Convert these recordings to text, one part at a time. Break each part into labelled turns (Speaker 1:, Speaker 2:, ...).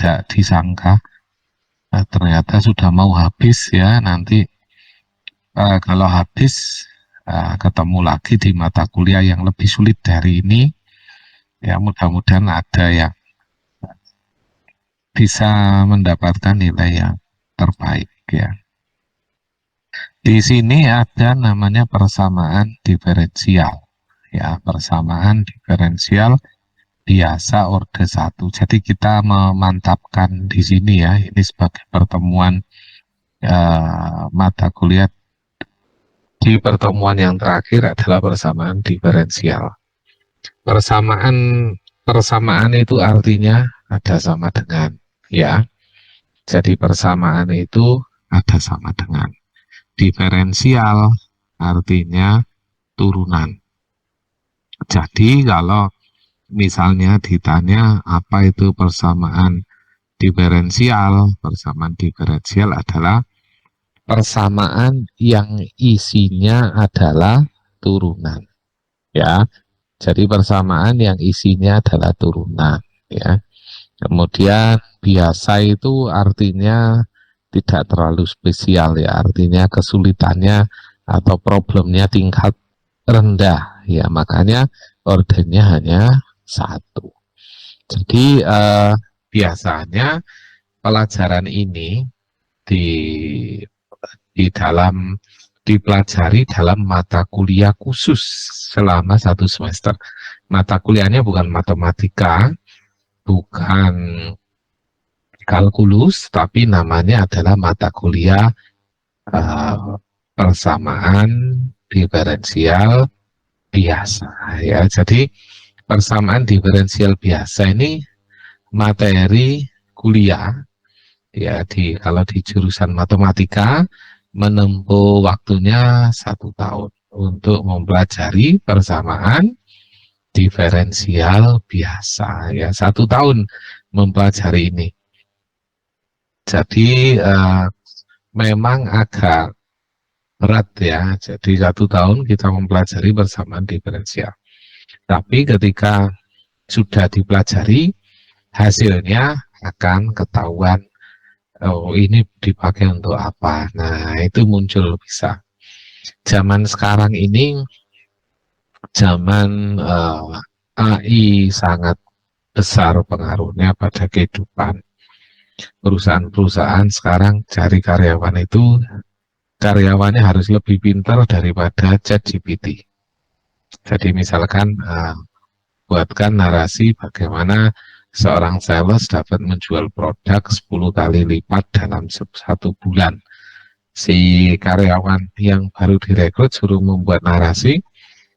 Speaker 1: tidak disangka ternyata sudah mau habis ya. Nanti kalau habis ketemu lagi di mata kuliah yang lebih sulit dari ini, ya mudah-mudahan ada yang bisa mendapatkan nilai yang terbaik ya. Di sini ada namanya persamaan diferensial ya, persamaan diferensial biasa orde 1. Jadi kita memantapkan di sini ya, ini sebagai pertemuan mata kuliah di pertemuan yang terakhir adalah persamaan diferensial. Persamaan persamaan itu artinya ada sama dengan ya. Jadi persamaan itu ada sama dengan. Diferensial artinya turunan. Jadi kalau misalnya ditanya apa itu persamaan diferensial, persamaan diferensial adalah persamaan yang isinya adalah turunan. Ya, jadi persamaan yang isinya adalah turunan. Ya, kemudian biasa itu artinya tidak terlalu spesial ya, artinya kesulitannya atau problemnya tingkat rendah ya, makanya ordernya hanya 1. Jadi biasanya pelajaran ini di dalam dipelajari dalam mata kuliah khusus selama 1 semester. Mata kuliahnya bukan matematika, bukan kalkulus, tapi namanya adalah mata kuliah persamaan diferensial biasa ya. Jadi persamaan diferensial biasa ini materi kuliah ya, kalau di jurusan matematika menempuh waktunya 1 tahun untuk mempelajari persamaan diferensial biasa ya, 1 tahun mempelajari ini. Jadi memang agak berat ya, jadi 1 tahun kita mempelajari persamaan diferensial. Tapi ketika sudah dipelajari, hasilnya akan ketahuan, oh ini dipakai untuk apa. Nah itu muncul bisa. Zaman sekarang ini zaman AI sangat besar pengaruhnya pada kehidupan. Perusahaan-perusahaan sekarang cari karyawan itu, karyawannya harus lebih pintar daripada ChatGPT. Jadi misalkan buatkan narasi bagaimana seorang sales dapat menjual produk 10 kali lipat dalam 1 bulan. Si karyawan yang baru direkrut suruh membuat narasi,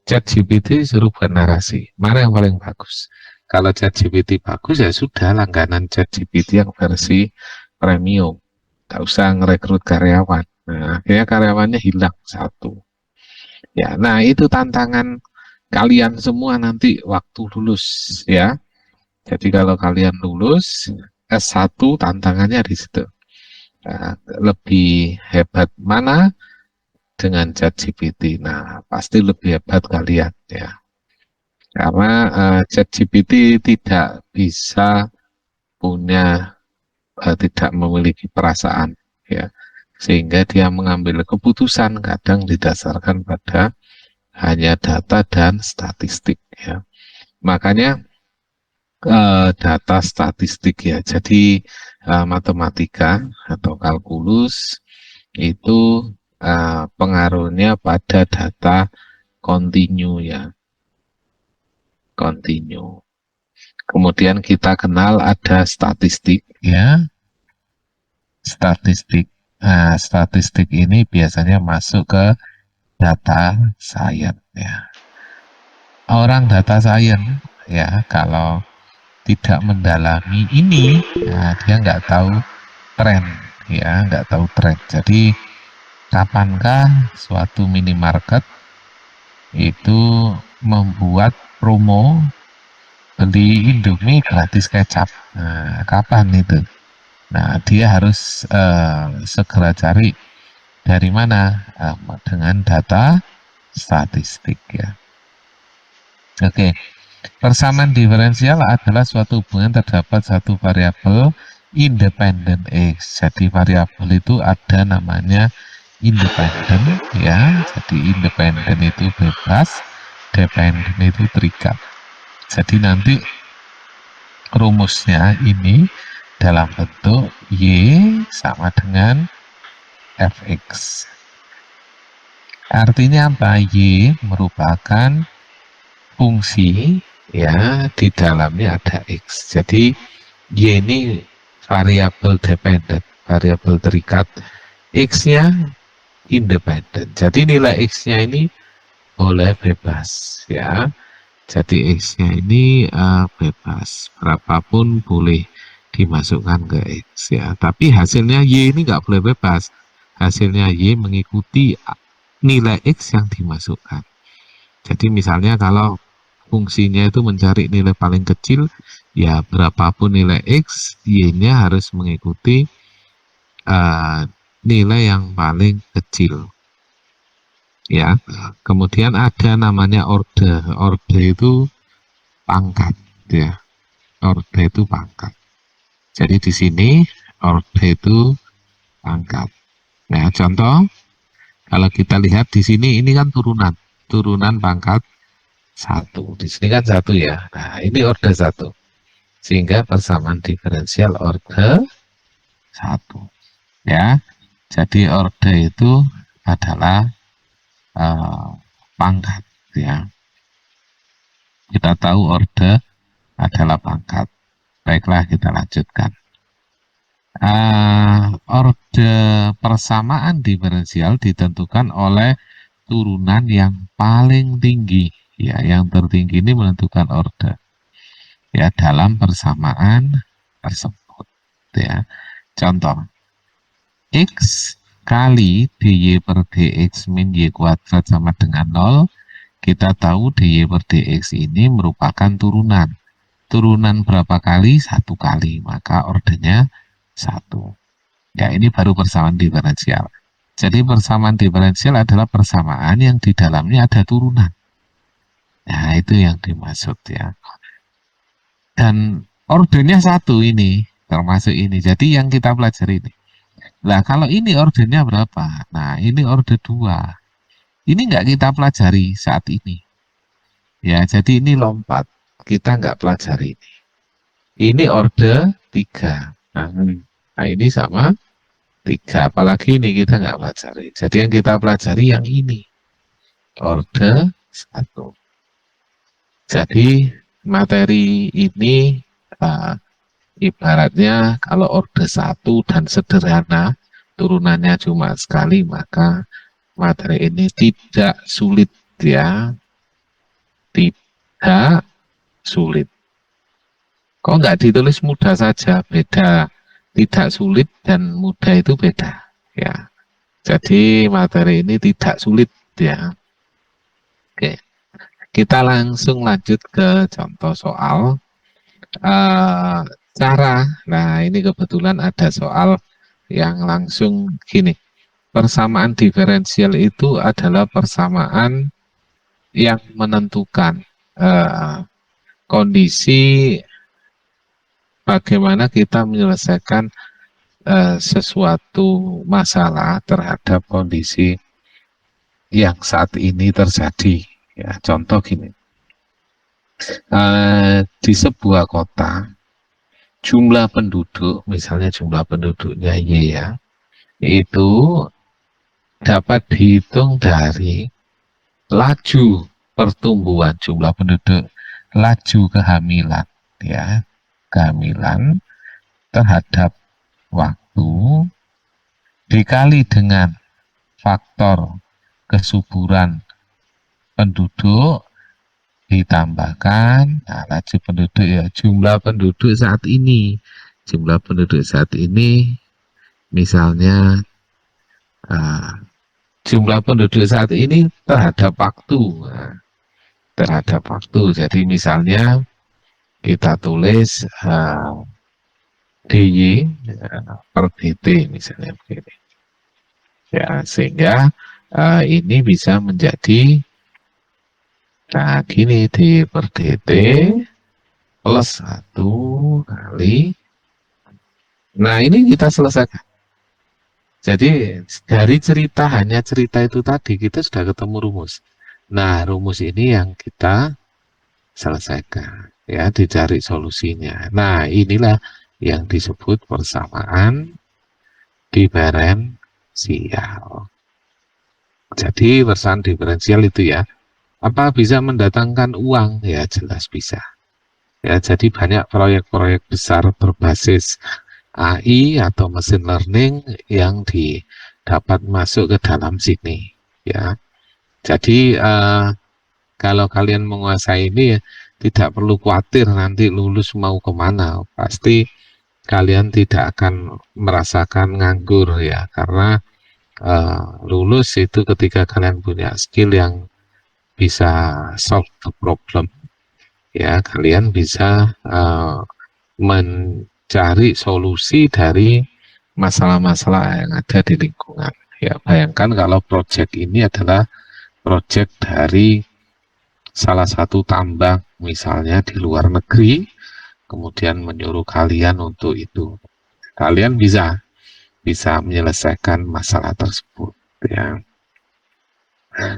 Speaker 1: ChatGPT suruh buat narasi. Mana yang paling bagus? Kalau ChatGPT bagus ya sudah, langganan ChatGPT yang versi premium. Gak usah ngerekrut karyawan. Nah, akhirnya karyawannya hilang 1. Ya, nah itu tantangan kalian semua nanti waktu lulus ya. Jadi kalau kalian lulus S1 tantangannya di situ. Nah, lebih hebat mana dengan ChatGPT? Nah, pasti lebih hebat kalian ya. Karena ChatGPT tidak bisa punya tidak memiliki perasaan ya. Sehingga dia mengambil keputusan kadang didasarkan pada hanya data dan statistik ya. Makanya data statistik ya. Jadi matematika atau kalkulus itu pengaruhnya pada data kontinu ya. Kontinu. Kemudian kita kenal ada statistik ya. Statistik. Nah, statistik ini biasanya masuk ke data science ya. Orang data science ya, kalau tidak mendalami ini, nah dia nggak tahu tren ya, nggak tahu tren. Jadi kapankah suatu minimarket itu membuat promo beli Indomie gratis kecap? Nah, kapan itu? Nah, dia harus segera cari dari mana, dengan data statistik ya. Oke. Persamaan diferensial adalah suatu hubungan terdapat satu variabel independen X. Jadi variabel itu ada namanya independen ya. Jadi independen itu bebas, dependen itu terikat. Jadi nanti rumusnya ini dalam bentuk Y sama dengan Fx. Artinya apa? Y merupakan fungsi ya, di dalamnya ada X. Jadi Y ini variabel dependen, variabel terikat. X-nya independen. Jadi nilai X-nya ini boleh bebas ya. Jadi X-nya ini bebas, berapapun boleh dimasukkan ke X ya. Tapi hasilnya Y ini nggak boleh bebas. Hasilnya Y mengikuti nilai X yang dimasukkan. Jadi misalnya kalau fungsinya itu mencari nilai paling kecil, ya berapapun nilai X, Y-nya harus mengikuti nilai yang paling kecil. Ya, kemudian ada namanya orde. Orde itu pangkat ya. Orde itu pangkat. Jadi di sini orde itu pangkat. Nah, contoh kalau kita lihat di sini ini kan turunan pangkat satu. Di sini kan satu ya. Nah, ini orde satu. Sehingga persamaan diferensial orde satu. Ya, jadi orde itu adalah pangkat ya. Kita tahu orde adalah pangkat. Baiklah, kita lanjutkan. Orde persamaan diferensial ditentukan oleh turunan yang paling tinggi. Ya, yang tertinggi ini menentukan orde. Ya, dalam persamaan tersebut. Ya, contoh X kali dy per dx min y kuadrat sama dengan 0. Kita tahu dy per dx ini merupakan turunan. Turunan berapa kali? Satu kali, maka ordenya 1. Ya, ini baru persamaan diferensial. Jadi persamaan diferensial adalah persamaan yang di dalamnya ada turunan. Nah, itu yang dimaksud ya. Dan ordernya 1 ini, termasuk ini. Jadi yang kita pelajari ini. Nah, kalau ini ordernya berapa? Nah, ini order 2. Ini nggak kita pelajari saat ini. Ya, jadi ini lompat. Kita nggak pelajari ini. Ini order 3. Nah, ini sama 3. Apalagi ini kita nggak pelajari. Jadi yang kita pelajari yang ini. Order 1. Jadi materi ini ibaratnya kalau order 1 dan sederhana, turunannya cuma sekali, maka materi ini tidak sulit ya, tidak sulit. Kok nggak ditulis mudah saja? Beda, tidak sulit dan mudah itu beda ya. Jadi materi ini tidak sulit ya. Oke, kita langsung lanjut ke contoh soal. Cara, nah ini kebetulan ada soal yang langsung gini. Persamaan diferensial itu adalah persamaan yang menentukan kondisi bagaimana kita menyelesaikan sesuatu masalah terhadap kondisi yang saat ini terjadi. Ya, contoh gini, di sebuah kota jumlah penduduk, misalnya jumlah penduduknya Y ya, itu dapat dihitung dari laju pertumbuhan jumlah penduduk, laju kehamilan ya, kehamilan terhadap waktu dikali dengan faktor kesuburan penduduk ditambahkan laju penduduk ya, jumlah penduduk saat ini. Jumlah penduduk saat ini misalnya jumlah penduduk saat ini terhadap waktu. Terhadap waktu. Jadi misalnya kita tulis DY per DT misalnya begini. Ya, sehingga ini bisa menjadi gini, D per DT plus 1 kali Nah, ini kita selesaikan. Jadi dari cerita, hanya cerita itu tadi, kita sudah ketemu rumus. Nah, rumus ini yang kita selesaikan, ya, dicari solusinya. Nah, inilah yang disebut persamaan diferensial. Jadi persamaan diferensial itu ya, apa bisa mendatangkan uang? Ya, jelas bisa. Ya, jadi banyak proyek-proyek besar berbasis AI atau machine learning yang dapat masuk ke dalam sini. Ya, jadi kalau kalian menguasai ini ya, tidak perlu khawatir nanti lulus mau kemana. Pasti kalian tidak akan merasakan nganggur ya, karena lulus itu ketika kalian punya skill yang bisa solve the problem, ya kalian bisa mencari solusi dari masalah-masalah yang ada di lingkungan. Ya, bayangkan kalau proyek ini adalah proyek dari salah satu tambang misalnya di luar negeri, kemudian menyuruh kalian untuk itu. Kalian bisa menyelesaikan masalah tersebut. Ya,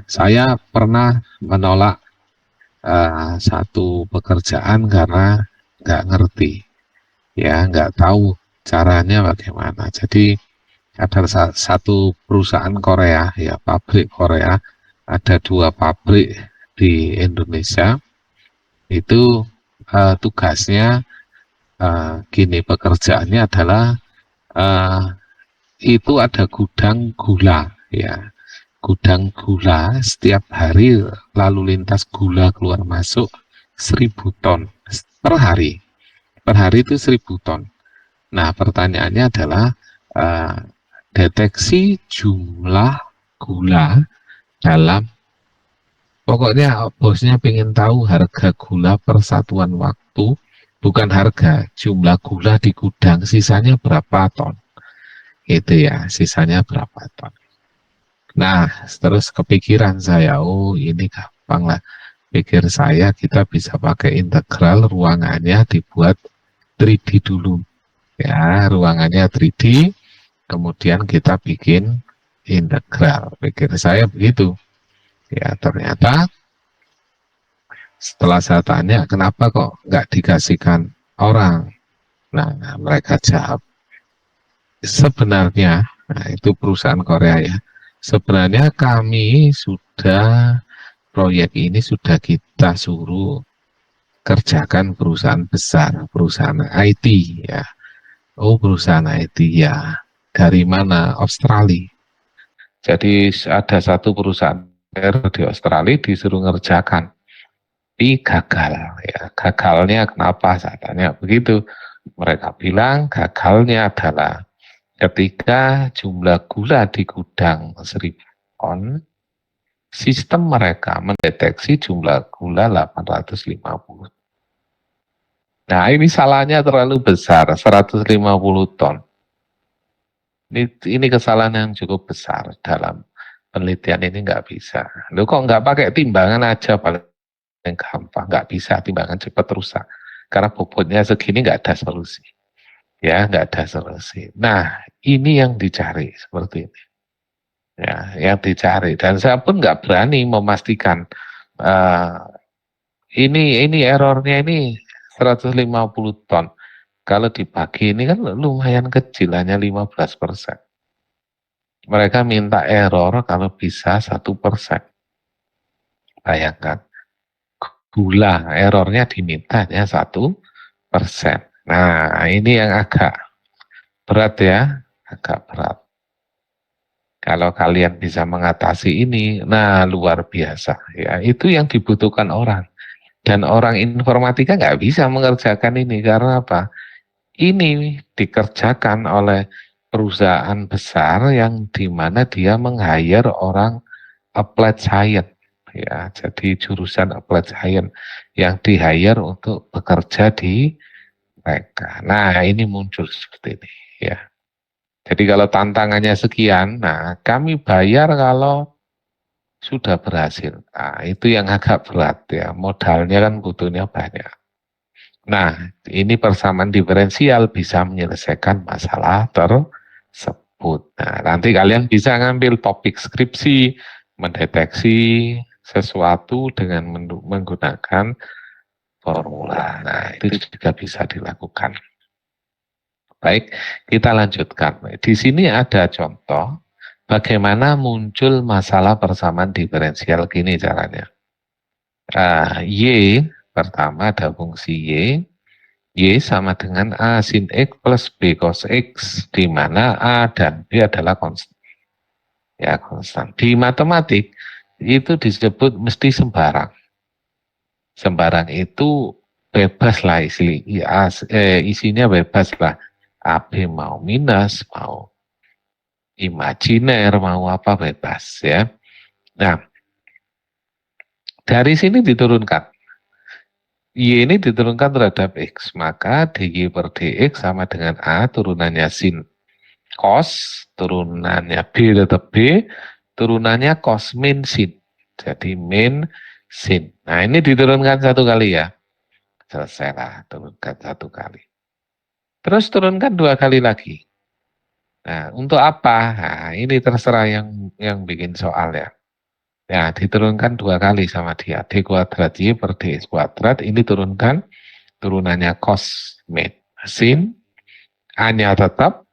Speaker 1: saya pernah menolak satu pekerjaan karena nggak ngerti, ya nggak tahu caranya bagaimana. Jadi ada satu perusahaan Korea, ya pabrik Korea, ada 2 pabrik di Indonesia. Itu tugasnya gini, pekerjaannya adalah uh, itu ada gudang gula, ya gudang gula, setiap hari lalu lintas gula keluar masuk 1.000 ton per hari. Per hari itu 1.000 ton. Nah, pertanyaannya adalah uh, deteksi jumlah gula dalam, pokoknya bosnya pengen tahu harga gula per satuan waktu, bukan harga, jumlah gula di gudang sisanya berapa ton. Itu ya, sisanya berapa ton. Nah, terus kepikiran saya, oh ini gampang lah. Pikir saya kita bisa pakai integral, ruangannya dibuat 3D dulu. Ya, ruangannya 3D, kemudian kita bikin integral. Pikir saya begitu. Ya, ternyata setelah saya tanya, kenapa kok nggak dikasihkan orang? Nah, mereka jawab, sebenarnya, nah itu perusahaan Korea ya, sebenarnya kami sudah, proyek ini sudah kita suruh kerjakan perusahaan besar, perusahaan IT ya. Oh, perusahaan IT ya. Dari mana? Australia. Jadi ada satu perusahaan di Australia disuruh ngerjakan, tapi gagal ya. Gagalnya kenapa? Saya tanya begitu. Mereka bilang gagalnya adalah ketika jumlah gula di gudang 1.000 ton, sistem mereka mendeteksi jumlah gula 850. Nah, ini salahnya terlalu besar, 150 ton. Ini kesalahan yang cukup besar dalam penelitian ini, nggak bisa. Lu kok nggak pakai timbangan aja paling gampang, nggak bisa, timbangan cepat rusak. Karena bobotnya segini nggak ada solusi. Ya, nggak ada solusi. Nah, ini yang dicari seperti ini. Ya, yang dicari. Dan saya pun nggak berani memastikan uh, ini errornya ini 150 ton. Kalau dibagi ini kan lumayan kecil, hanya 15%. Mereka minta error kalau bisa 1%. Bayangkan, gula errornya diminta hanya 1%. Nah, ini yang agak berat ya, agak berat. Kalau kalian bisa mengatasi ini, nah luar biasa ya. Itu yang dibutuhkan orang. Dan orang informatika nggak bisa mengerjakan ini karena apa? Ini dikerjakan oleh perusahaan besar yang dimana dia meng-hire orang applied science ya, jadi jurusan applied science yang di-hire untuk bekerja di mereka. Nah, ini muncul seperti ini ya. Jadi kalau tantangannya sekian, nah kami bayar kalau sudah berhasil. Nah, itu yang agak berat ya. Modalnya kan butuhnya banyak. Nah, ini persamaan diferensial bisa menyelesaikan masalah tersebut. Nah, nanti kalian bisa ngambil topik skripsi, mendeteksi sesuatu dengan menggunakan formula. Nah, itu juga bisa dilakukan. Baik, kita lanjutkan. Di sini ada contoh bagaimana muncul masalah persamaan diferensial gini caranya. Y, pertama ada fungsi Y sama dengan A sin X plus B cos X, di mana A dan B adalah konstan. Ya, konstan. Di matematik, itu disebut mesti sembarang. Sembarang itu bebas lah isinya bebas lah. AB mau minus, mau imajiner, mau apa bebas ya. Nah, dari sini diturunkan. Y ini diturunkan terhadap X, maka dy per dx sama dengan A turunannya sin cos, turunannya B tetap B, turunannya cos min sin. Jadi min sin. Nah, ini diturunkan satu kali ya. Selesailah, turunkan satu kali. Terus turunkan dua kali lagi. Nah, untuk apa? Nah, ini terserah yang bikin soal ya. Ya, diturunkan dua kali sama dia. D kuadrat Y per dx kuadrat. Ini turunkan turunannya cos min sin. A-nya tetap,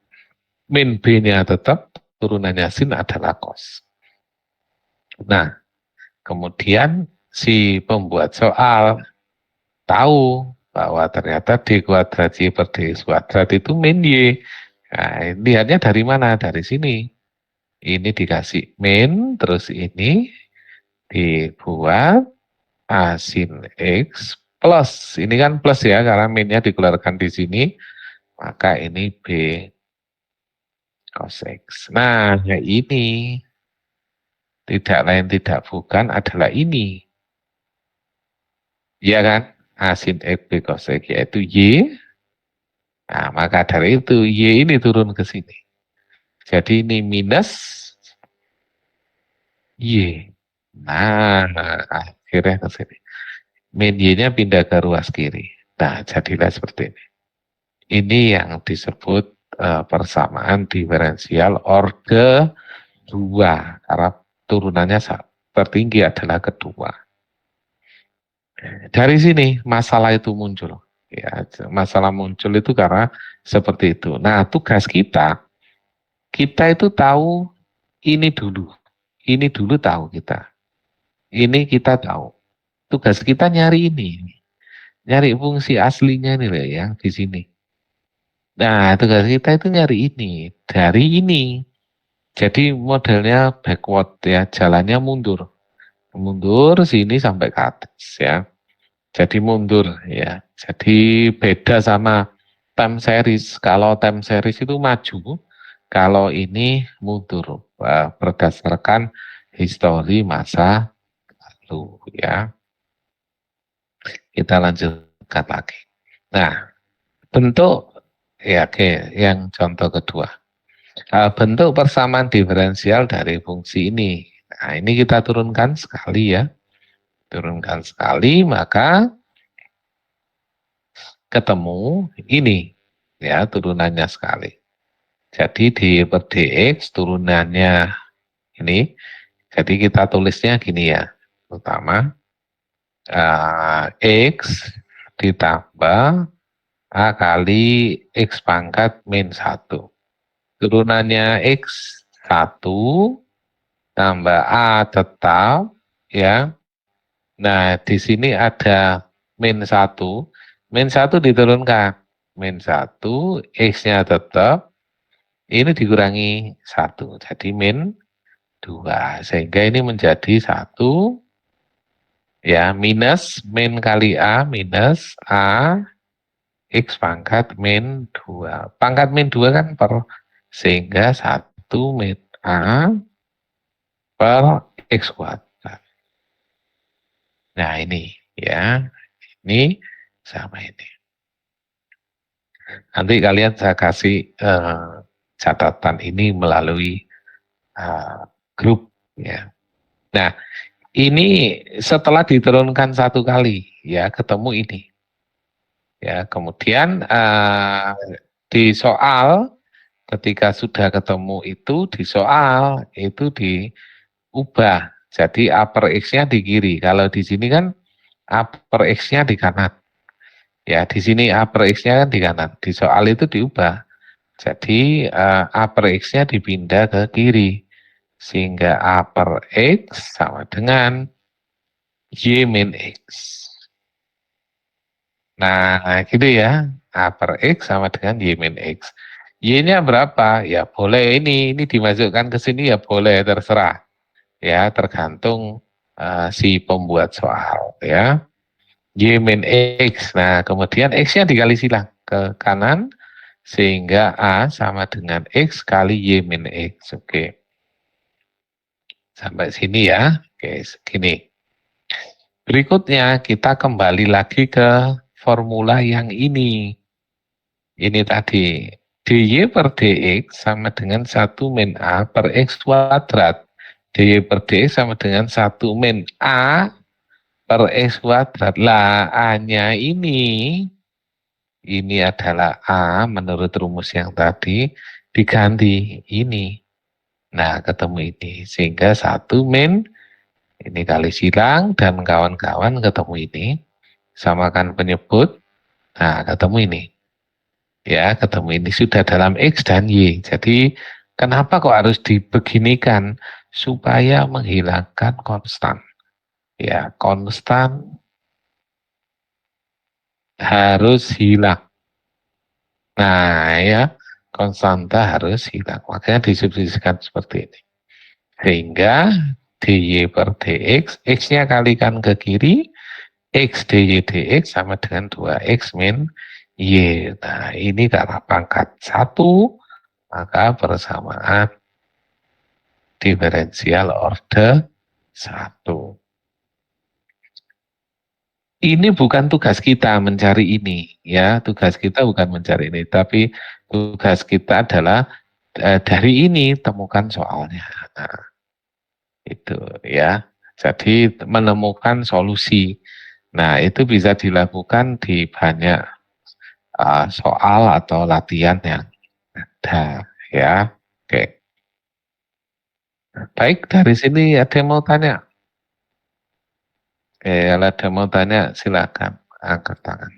Speaker 1: min B-nya tetap, turunannya sin adalah cos. Nah, kemudian si pembuat soal tahu bahwa ternyata D kuadrat Y per dx kuadrat itu min Y. Nah, lihatnya dari mana? Dari sini. Ini dikasih min, terus ini dibuat A sin X plus. Ini kan plus ya, karena minnya dikeluarkan di sini. Maka ini B cos X. Nah, ini tidak lain tidak bukan adalah ini. Ya kan? A sin X B cos X yaitu Y. Nah, maka dari itu Y ini turun ke sini. Jadi ini minus Y. Nah, akhirnya ke sini. Min Y-nya pindah ke ruas kiri. Nah, jadilah seperti ini. Ini yang disebut persamaan diferensial orde 2. Karena turunannya tertinggi adalah kedua. Dari sini masalah itu muncul. Ya, masalah muncul itu karena seperti itu. Nah, tugas kita itu tahu ini dulu tahu kita. Ini kita tahu. Tugas kita nyari ini. Nyari fungsi aslinya nih loh ya di sini. Nah, tugas kita itu nyari ini. Dari ini. Jadi modelnya backward ya, jalannya mundur. Mundur sini sampai ke atas ya. Jadi mundur ya. Jadi beda sama time series. Kalau time series itu maju, kalau ini mundur berdasarkan histori masa lalu ya. Kita lanjutkan lagi. Nah, bentuk ya oke, yang contoh kedua. Bentuk persamaan diferensial dari fungsi ini. Nah, ini kita turunkan sekali ya. Turunkan sekali, maka ketemu ini ya turunannya sekali. Jadi di per dx turunannya ini. Jadi kita tulisnya gini ya. Pertama x ditambah a kali x pangkat min 1. Turunannya x 1 tambah a tetap ya. Nah, di sini ada min 1. Min 1 diturunkan. Min 1, X-nya tetap. Ini dikurangi 1. Jadi min 2. Sehingga ini menjadi 1. Ya, minus min kali A. Minus A. X pangkat min 2. Pangkat min 2 kan per. Sehingga 1 min A per X kuadrat. Nah, ini ya. Ini sama ini. Nanti kalian saya kasih catatan ini melalui grup ya. Nah, ini setelah diturunkan satu kali ya ketemu ini. Ya, kemudian di soal ketika sudah ketemu itu di soal itu diubah. Jadi upper X-nya di kiri. Kalau di sini kan upper X-nya di kanan. Ya, di sini upper X-nya kan di kanan. Di soal itu diubah. Jadi upper X-nya dipindah ke kiri. Sehingga upper X sama dengan Y min X. Nah, gitu ya. Upper X sama dengan Y min X. Y-nya berapa? Ya boleh ini dimasukkan ke sini ya boleh, terserah. Ya, tergantung si pembuat soal ya. Y min X. Nah, kemudian X-nya dikali silang ke kanan sehingga A sama dengan X kali Y min X. Oke. Sampai sini ya. Oke, segini. Berikutnya kita kembali lagi ke formula yang ini. Ini tadi. dy per dx sama dengan 1 min A per X kuadrat. dy per dx sama dengan 1 min A per X kuadrat. Lah, A-nya ini adalah A menurut rumus yang tadi, diganti ini. Nah, ketemu ini. Sehingga 1 min, ini kali silang, dan kawan-kawan ketemu ini. Samakan penyebut, nah ketemu ini. Ya, ketemu ini sudah dalam X dan Y. Jadi, kenapa kok harus dibeginikan? Supaya menghilangkan konstan. Ya, konstan harus hilang. Nah, ya, konstanta harus hilang. Makanya disubstitusikan seperti ini. Sehingga dy per dx, x-nya kalikan ke kiri, x dy dx sama dengan 2x min y. Nah, ini karena pangkat 1, maka persamaan diferensial order 1. Ini bukan tugas kita mencari ini, ya. Tugas kita bukan mencari ini, tapi tugas kita adalah dari ini temukan soalnya. Nah, itu ya. Jadi menemukan solusi. Nah, itu bisa dilakukan di banyak soal atau latihan yang ada, ya. Oke. Baik, dari sini ada yang mau tanya? Kalau ada yang mau tanya, silakan angkat tangan.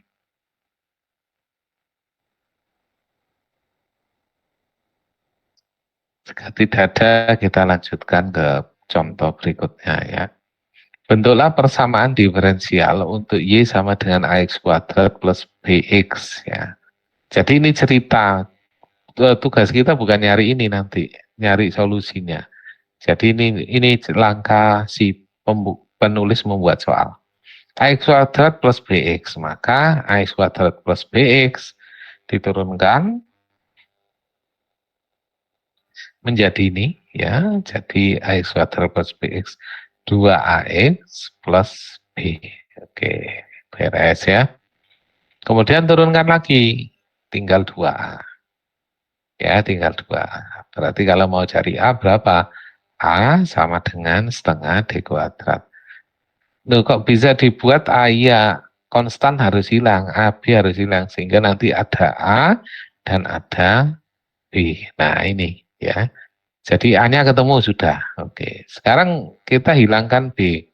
Speaker 1: Jika tidak ada, kita lanjutkan ke contoh berikutnya ya. Bentuklah persamaan diferensial untuk Y sama dengan AX kuadrat plus BX ya. Jadi ini cerita, tugas kita bukan nyari ini nanti, nyari solusinya. Jadi ini langkah si penulis membuat soal. AX kuadrat plus BX, maka AX kuadrat plus BX diturunkan menjadi ini ya, jadi AX kuadrat plus BX 2AX plus B. Oke, beres ya. Kemudian turunkan lagi, tinggal 2A. Ya, tinggal 2A. Berarti kalau mau cari A berapa? A sama dengan setengah D kuadrat. Loh, kok bisa dibuat A? Ya, konstan harus hilang, AB harus hilang. Sehingga nanti ada A dan ada B. Nah, ini ya. Jadi A-nya ketemu sudah. Oke, sekarang kita hilangkan B.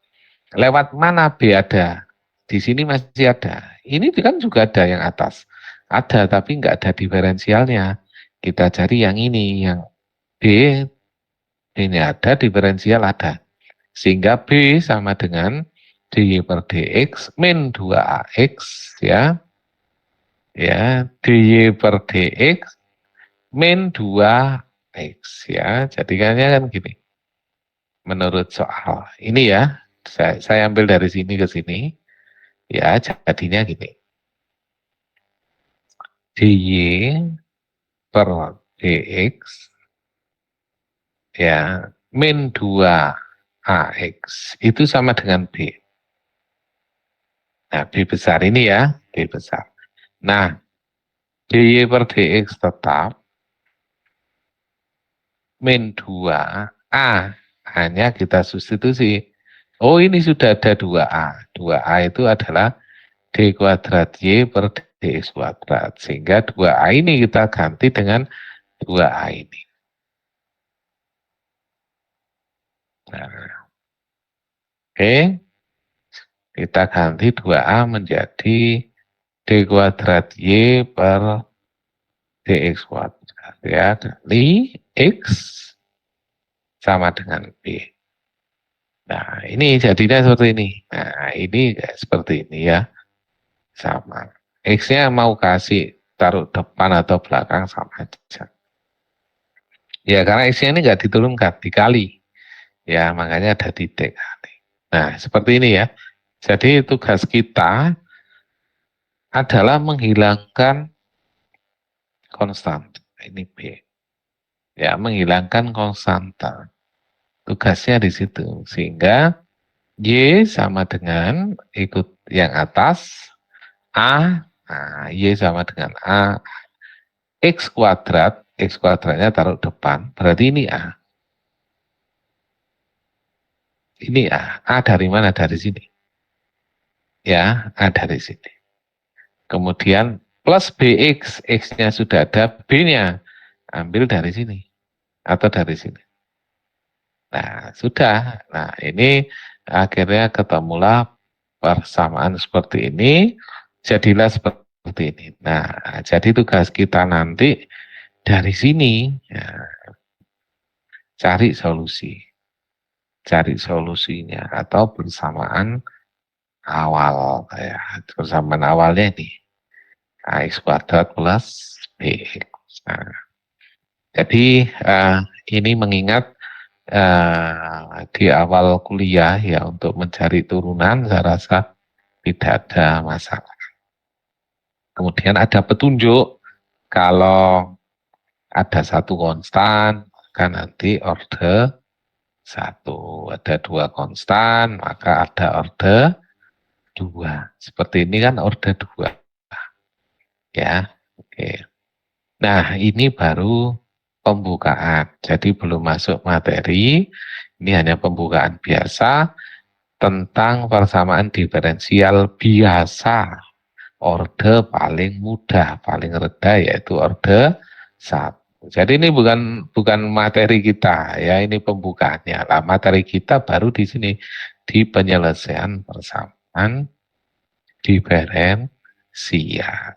Speaker 1: Lewat mana B ada? Di sini masih ada. Ini kan juga ada yang atas. Ada, tapi nggak ada diferensialnya. Kita cari yang ini, yang B. Ini ada, diferensial ada. Sehingga B sama dengan dy per dx min 2ax ya. Ya, dy per dx min 2x ya. Jadikannya kan gini. Menurut soal ini ya, saya ambil dari sini ke sini ya, jadinya gini, dy per dx ya min 2ax itu sama dengan b. Nah, b besar ini ya, b besar. Nah, dy per dx tetap min 2a, hanya kita substitusi. Oh, ini sudah ada 2a. 2a itu adalah d kuadrat y per dx kuadrat. Sehingga 2A ini kita ganti dengan 2A ini. Nah, oke, kita ganti 2A menjadi d kuadrat y per dx kuadrat. Ya, kali x sama dengan b. Nah, ini jadinya seperti ini. Nah, ini seperti ini ya. Sama. X-nya mau kasih taruh depan atau belakang sama aja. Ya, karena X-nya ini nggak diturunkan, dikali. Ya, makanya ada titik. Nah, seperti ini ya. Jadi tugas kita adalah menghilangkan konstan. Ini B. Ya, menghilangkan konstanta. Tugasnya di situ. Sehingga Y sama dengan ikut yang atas, A, nah, Y sama dengan A, X kuadratnya taruh depan, berarti ini A. Ini A. A dari mana? Dari sini. Ya, A dari sini. Kemudian plus BX, X-nya sudah ada, B-nya ambil dari sini atau dari sini. Nah, sudah. Nah, ini akhirnya ketemulah persamaan seperti ini, jadilah seperti ini. Nah, jadi tugas kita nanti dari sini ya, cari solusi. Cari solusinya atau persamaan awal ya. Persamaan awalnya ini AX kuadrat plus BX. Nah, jadi ini mengingat di awal kuliah ya untuk mencari turunan saya rasa tidak ada masalah. Kemudian ada petunjuk kalau ada satu konstan maka nanti orde satu, ada dua konstan maka ada orde dua. Seperti ini kan orde dua ya. Oke. Nah, ini baru pembukaan. Jadi belum masuk materi. Ini hanya pembukaan biasa tentang persamaan diferensial biasa. Orde paling mudah, paling rendah yaitu orde 1. Jadi ini bukan materi kita ya, ini pembukaannya. Nah, materi kita baru di sini di penyelesaian persamaan diferensial.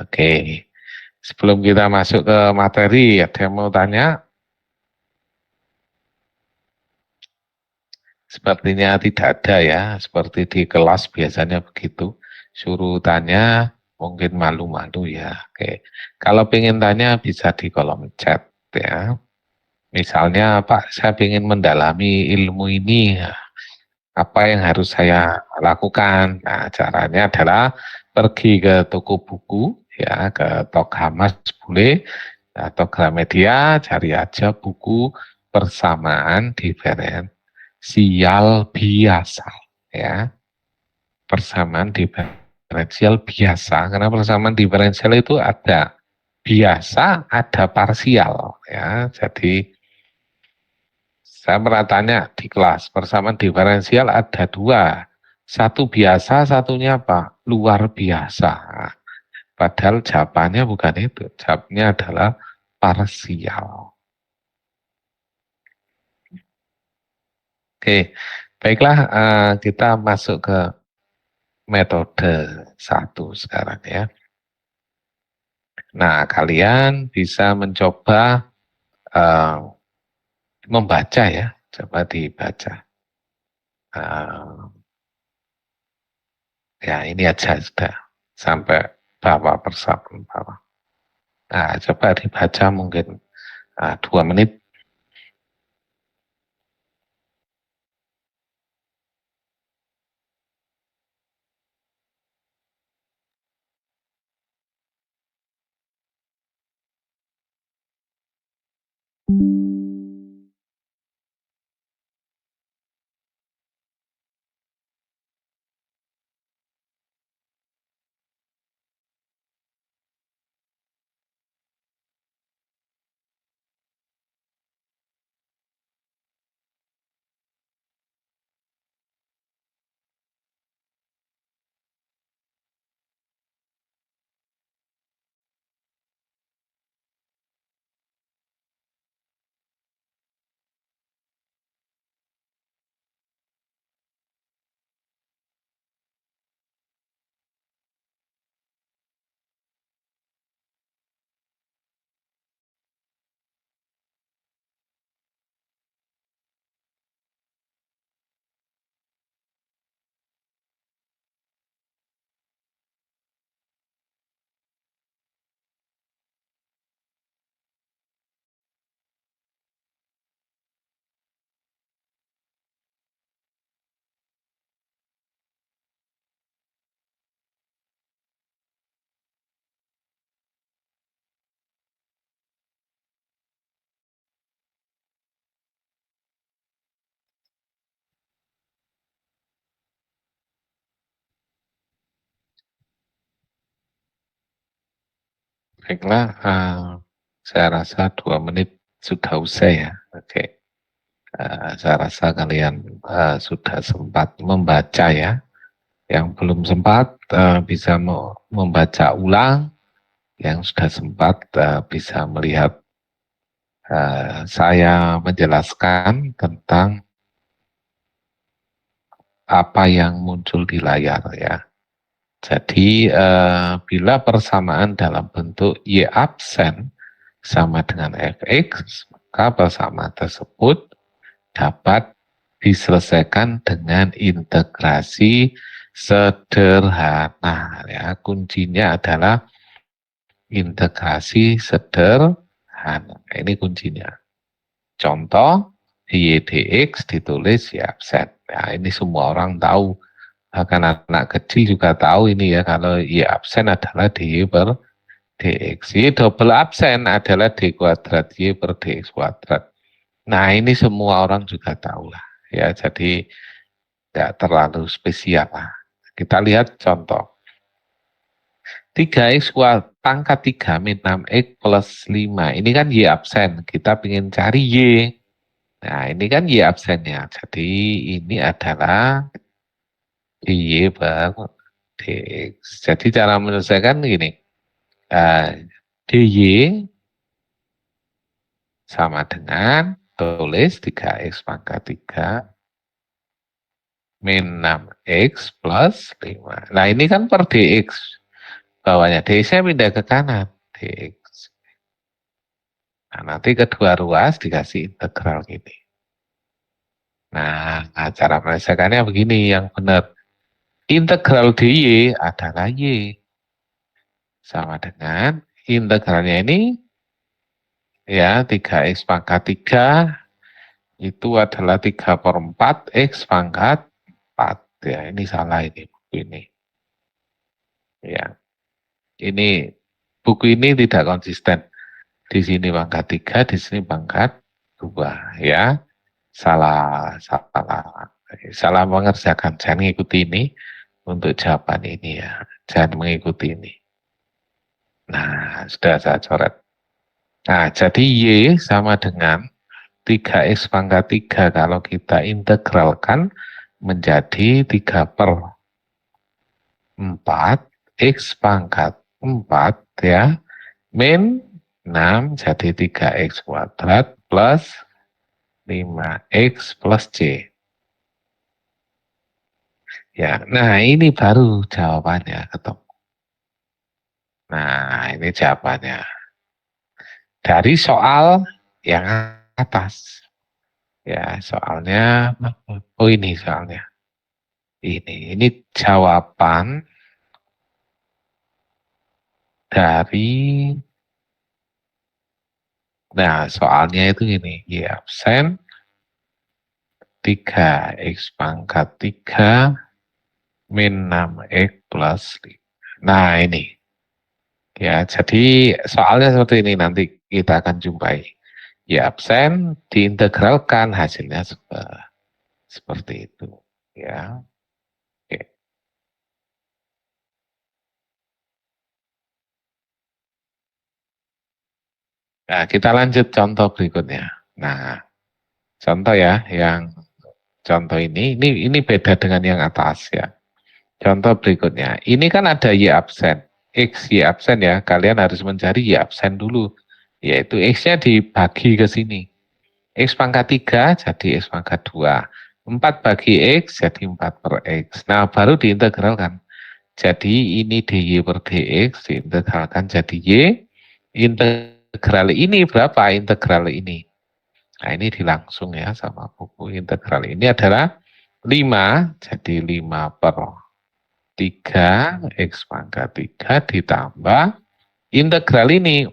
Speaker 1: Oke. Sebelum kita masuk ke materi, ada yang mau tanya? Sepertinya tidak ada ya, seperti di kelas biasanya begitu. Suruh tanya, mungkin malu-malu ya. Oke. Kalau pengen tanya bisa di kolom chat ya. Misalnya, Pak, saya ingin mendalami ilmu ini, apa yang harus saya lakukan? Nah, caranya adalah pergi ke toko buku, ya, ke Tokhamas boleh, atau Gramedia, cari aja buku persamaan diferensial biasa, ya, persamaan diferensial biasa. Karena persamaan diferensial itu ada biasa, ada parsial, ya. Jadi saya pernah tanya di kelas, persamaan diferensial ada dua. Satu biasa, satunya apa? Luar biasa. Padahal jawabannya bukan itu. Jawabnya adalah parsial. Oke, baiklah kita masuk ke metode 1 sekarang ya. Nah, kalian bisa mencoba uh, membaca ya. Coba dibaca. Uh, Ya ini aja sudah sampai bawah persamaan bawah. Nah, coba dibaca mungkin 2 menit. Baiklah, saya rasa 2 menit sudah usai ya. Oke. Saya rasa kalian sudah sempat membaca ya. Yang belum sempat bisa membaca ulang. Yang sudah sempat bisa melihat saya menjelaskan tentang apa yang muncul di layar ya. Jadi bila persamaan dalam bentuk Y absen sama dengan Fx, maka persamaan tersebut dapat diselesaikan dengan integrasi sederhana. Ya, kuncinya adalah integrasi sederhana. Ini kuncinya. Contoh, y dx ditulis Y absen. Ya, ini semua orang tahu. Bahkan anak kecil juga tahu ini ya, kalau Y absen adalah dy per dx. Y double absen adalah d kuadrat Y per dx kuadrat. Nah, ini semua orang juga tahu lah. Ya, jadi tidak terlalu spesial lah. Kita lihat contoh. 3x pangkat 3 min 6x plus 5. Ini kan Y absen. Kita ingin cari Y. Nah, ini kan Y absennya. Jadi ini adalah dy per dx. Jadi cara menyelesaikan gini. dy sama dengan tulis 3x pangkat 3 min 6x plus 5. Nah, ini kan per dx. Bawahnya dx-nya pindah ke kanan. Dx. Nah, nanti kedua ruas dikasih integral gini. Nah, cara menyelesaikannya begini yang benar. Integral dy adalah y. Sama dengan integralnya ini ya 3x pangkat 3 itu adalah 3/4 x pangkat 4. Ya, ini salah ini buku ini. Ya. Ini buku ini tidak konsisten. Di sini pangkat 3, di sini pangkat 2 ya. Salah mengerjakan. Jangan mengikuti ini untuk jawaban ini ya. Jangan mengikuti ini. Nah, sudah saya coret. Nah, jadi Y sama dengan 3x pangkat 3 kalau kita integralkan menjadi 3/4 x pangkat 4 ya. Min 6 jadi 3x kuadrat plus 5x plus c. Ya, nah ini baru jawabannya ketemu. Nah, ini jawabannya. Dari soal yang atas. Ya, soalnya, oh ini soalnya. Ini jawaban dari, nah soalnya itu gini, Y absen 3x pangkat 3 min 6x plus 5. Nah ini. Ya, jadi soalnya seperti ini nanti kita akan jumpai. Y absen diintegralkan hasilnya seperti itu. Ya. Oke. Nah, kita lanjut contoh berikutnya. Nah, contoh ya, yang contoh ini beda dengan yang atas ya. Contoh berikutnya, ini kan ada Y absen. X Y absen ya, kalian harus mencari Y absen dulu. Yaitu X-nya dibagi ke sini. X pangkat 3 jadi X pangkat 2. 4 bagi X jadi 4 per X. Nah, baru diintegralkan. Jadi ini dy per dx diintegralkan jadi Y. Integral ini berapa? Integral ini. Nah, ini dilangsung ya sama buku. Integral ini adalah 5, jadi 5/3 X pangkat 3 ditambah integral ini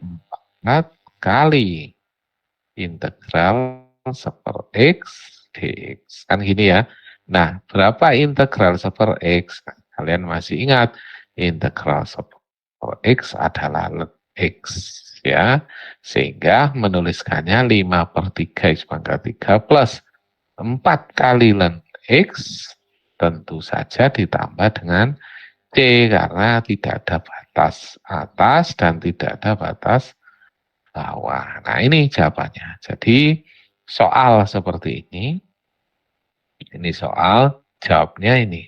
Speaker 1: 4 kali integral 1/x dx. Kan gini ya. Nah, berapa integral 1/x? Kalian masih ingat, integral 1/x adalah x ya. Sehingga menuliskannya 5/3 X pangkat 3 plus 4 kali ln x tentu saja ditambah dengan C karena tidak ada batas atas dan tidak ada batas bawah. Nah ini jawabannya. Jadi soal seperti ini soal jawabnya ini.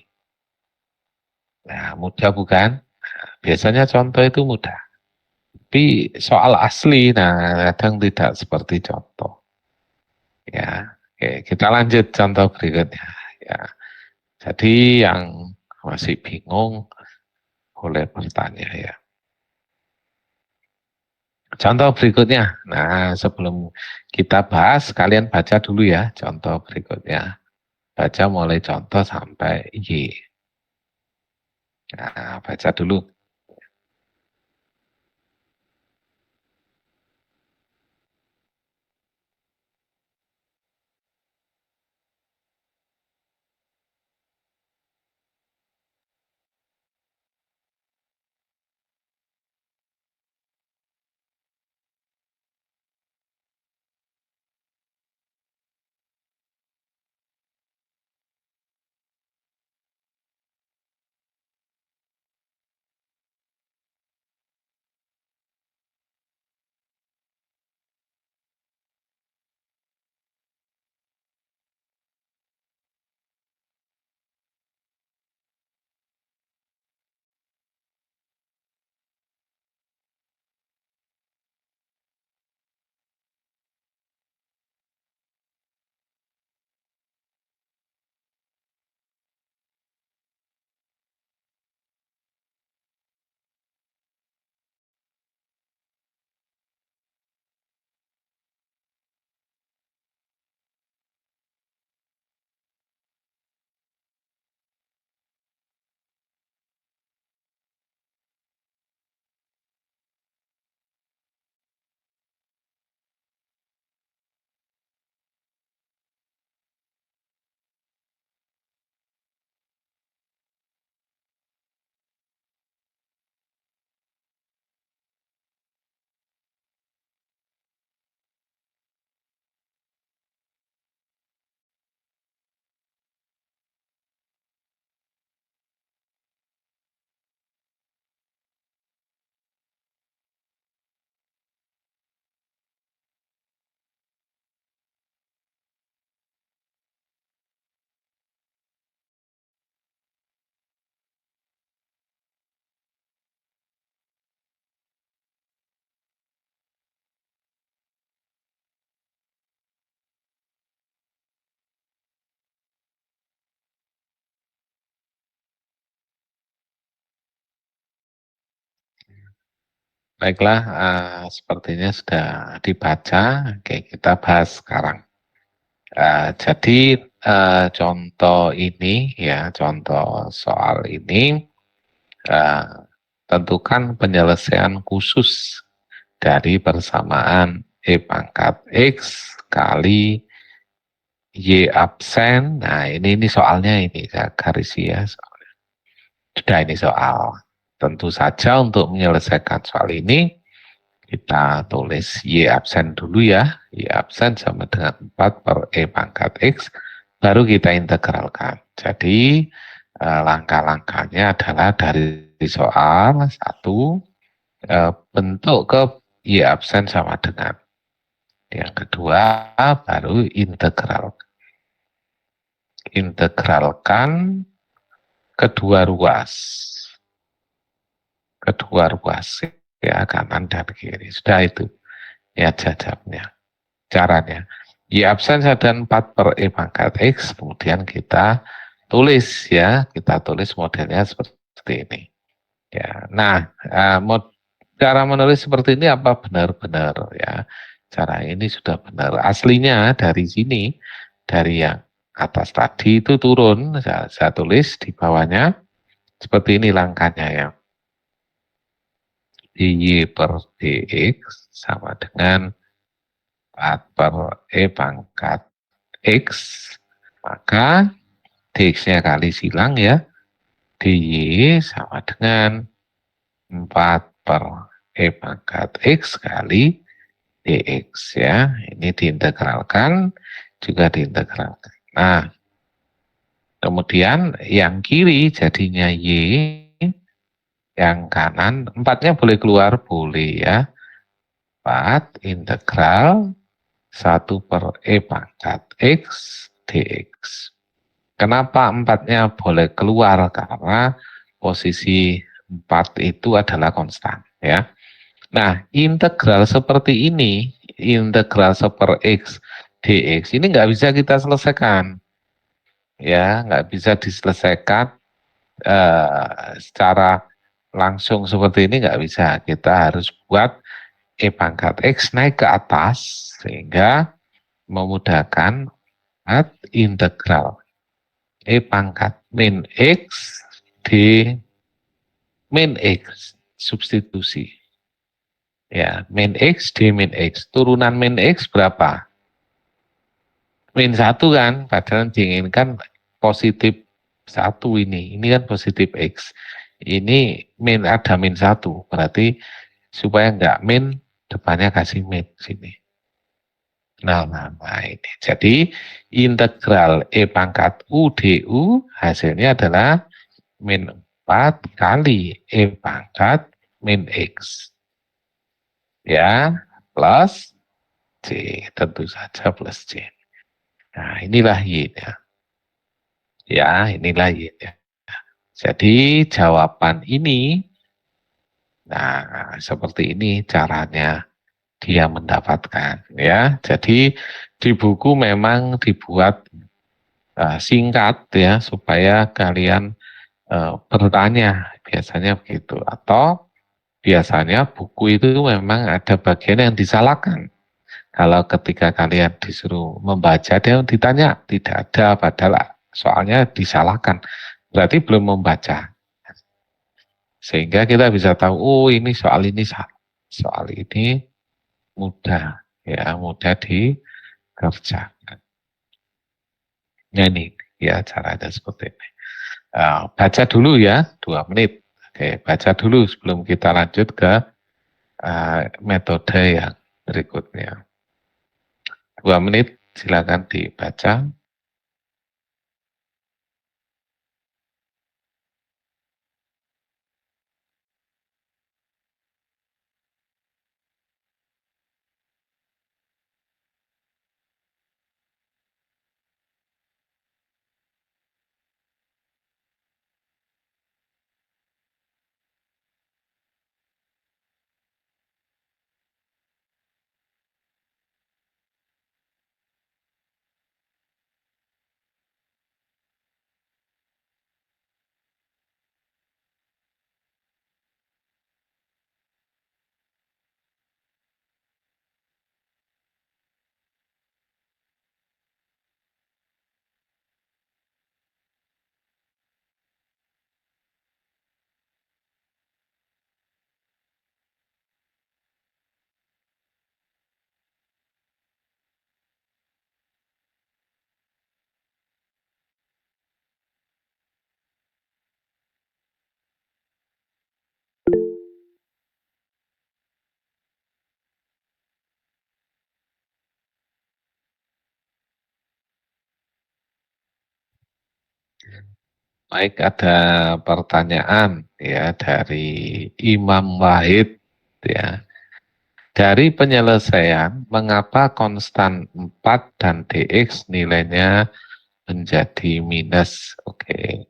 Speaker 1: Nah mudah bukan? Biasanya contoh itu mudah. Tapi soal asli, nah kadang tidak seperti contoh. Ya, oke, kita lanjut contoh berikutnya. Ya, jadi yang masih bingung boleh bertanya ya. Contoh berikutnya. Nah, sebelum kita bahas, kalian baca dulu ya contoh berikutnya. Baca mulai contoh sampai Y. Nah, baca dulu. Baiklah, sepertinya sudah dibaca. Oke, kita bahas sekarang. Jadi contoh ini ya, contoh soal ini eh, tentukan penyelesaian khusus dari persamaan E pangkat X kali Y absen. Nah ini soalnya ini saya garis ya. Sudah ini soal. Tentu saja untuk menyelesaikan soal ini kita tulis Y absen dulu ya. Y absen sama dengan 4 per E pangkat X. Baru kita integralkan. Jadi langkah-langkahnya adalah dari soal satu, bentuk ke Y absen sama dengan. Yang kedua baru integralkan kedua ruas. Kedua ruas ya, kanan dan kiri. Sudah itu ya jawabnya. Caranya. Y absen ada 4 per E pangkat X, kemudian kita tulis ya, kita tulis modelnya seperti ini. Ya, nah, cara menulis seperti ini apa benar-benar ya? Cara ini sudah benar. Aslinya dari sini, dari yang atas tadi itu turun, saya tulis di bawahnya seperti ini langkahnya ya. Y per dx sama dengan 4 per E pangkat X, maka dx-nya kali silang ya, dy sama dengan 4 per E pangkat X kali dx ya. Ini diintegralkan, juga diintegralkan. Nah, kemudian yang kiri jadinya y Yang kanan 4-nya boleh keluar, boleh ya. 4 integral 1/e⁻x dx. Kenapa 4-nya boleh keluar? Karena posisi 4 itu adalah konstan ya. Nah, integral seperti ini, integral 1/x dx ini nggak bisa kita selesaikan ya, nggak bisa diselesaikan secara langsung seperti ini, nggak bisa. Kita harus buat e⁻x naik ke atas sehingga memudahkan integral e⁻min x d min x, substitusi ya, min x d min x. Turunan min x berapa? Min 1 kan, padahal diinginkan positif 1 ini kan positif x. Ini min, ada min 1, berarti supaya enggak min, depannya kasih min sini. Nah, ini. Jadi integral e⁻u du hasilnya adalah min 4 kali e⁻min x. Ya, plus c, tentu saja plus c. Nah, inilah y-nya. Ya, inilah y-nya. Jadi jawaban ini, nah seperti ini caranya dia mendapatkan ya. Jadi di buku memang dibuat singkat ya supaya kalian bertanya, biasanya begitu. Atau biasanya buku itu memang ada bagian yang disalahkan. Kalau ketika kalian disuruh membaca, dia ditanya, tidak ada, padahal soalnya disalahkan. Berarti belum membaca. Sehingga kita bisa tahu, oh ini soal ini salah. Soal ini mudah, ya mudah dikerjakan. Nah ini, ya caranya seperti ini. Baca dulu ya, 2 menit. Oke, baca dulu sebelum kita lanjut ke metode yang berikutnya. 2 menit, silakan dibaca. Baik, ada pertanyaan ya dari Imam Wahid ya. Dari penyelesaian, mengapa konstan 4 dan dx nilainya menjadi minus? Oke,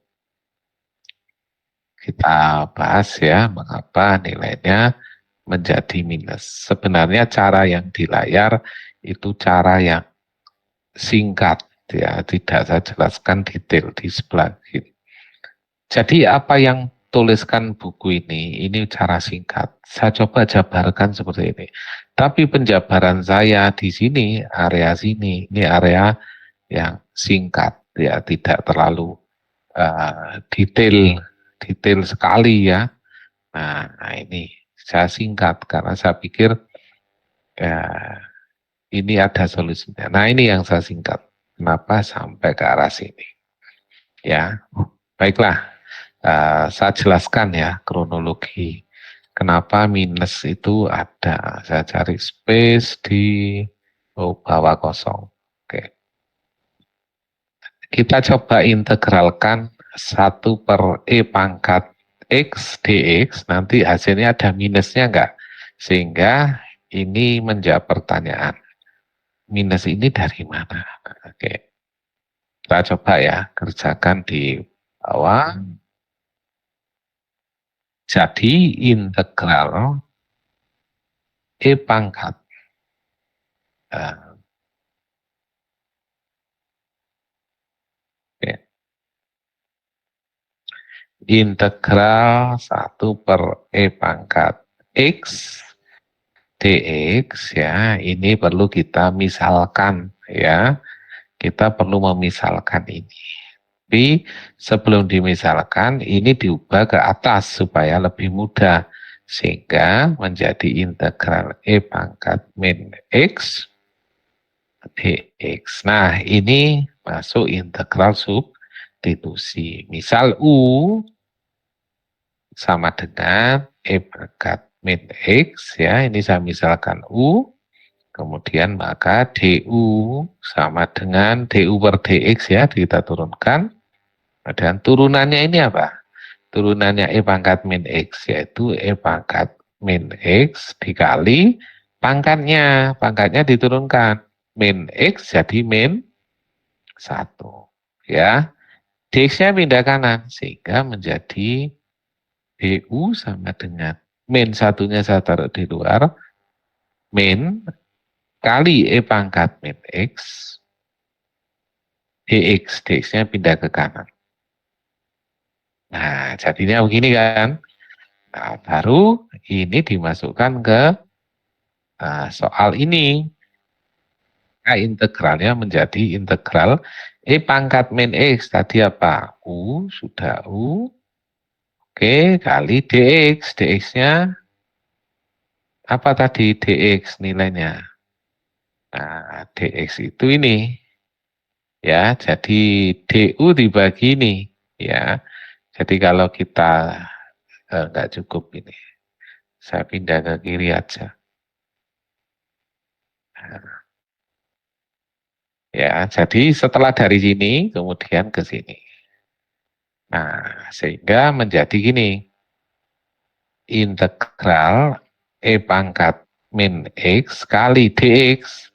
Speaker 1: kita bahas ya, mengapa nilainya menjadi minus. Sebenarnya cara yang di layar itu cara yang singkat ya, tidak saya jelaskan detail di sebelah kiri. Jadi apa yang tuliskan buku ini cara singkat. Saya coba jabarkan seperti ini. Tapi penjabaran saya di sini, area sini, ini area yang singkat, ya tidak terlalu detail sekali ya. Nah ini saya singkat karena saya pikir ini ada solusinya. Nah ini yang saya singkat. Kenapa sampai ke arah sini? Ya, baiklah. Saya jelaskan ya kronologi kenapa minus itu ada. Saya cari space di bawah kosong. Oke. Kita coba integralkan 1/e⁻ X dx, nanti hasilnya ada minusnya enggak? Sehingga ini menjawab pertanyaan. Minus ini dari mana? Oke. Kita coba ya, kerjakan di bawah. Jadi integral E pangkat. Oke. Integral 1/E pangkat X dx ya, ini perlu kita misalkan ya. Kita perlu memisalkan ini. Tapi sebelum dimisalkan, ini diubah ke atas supaya lebih mudah. Sehingga menjadi integral E pangkat min X dx. Nah, ini masuk integral substitusi. Misal U sama dengan E pangkat min X, ya, ini saya misalkan U. Kemudian maka DU sama dengan DU per DX ya, kita turunkan. Dan turunannya ini apa? Turunannya E pangkat min X, yaitu E pangkat min X dikali pangkatnya. Pangkatnya diturunkan. Min X jadi min 1. Ya. DX-nya pindah kanan. Sehingga menjadi DU sama dengan min satunya saya taruh di luar. Min kali E pangkat min X dx, dx-nya pindah ke kanan. Nah, jadinya begini kan. Nah, baru ini dimasukkan ke soal ini. Nah, integralnya menjadi integral E pangkat min X. Tadi apa? U, sudah U. Oke, kali dx. Dx-nya apa tadi dx nilainya? Nah, dx itu ini. Ya, jadi du dibagi ini. Ya, jadi kalau kita nggak cukup ini, saya pindah ke kiri aja. Ya, jadi setelah dari sini, kemudian ke sini. Nah, sehingga menjadi gini, integral E pangkat min X kali dx.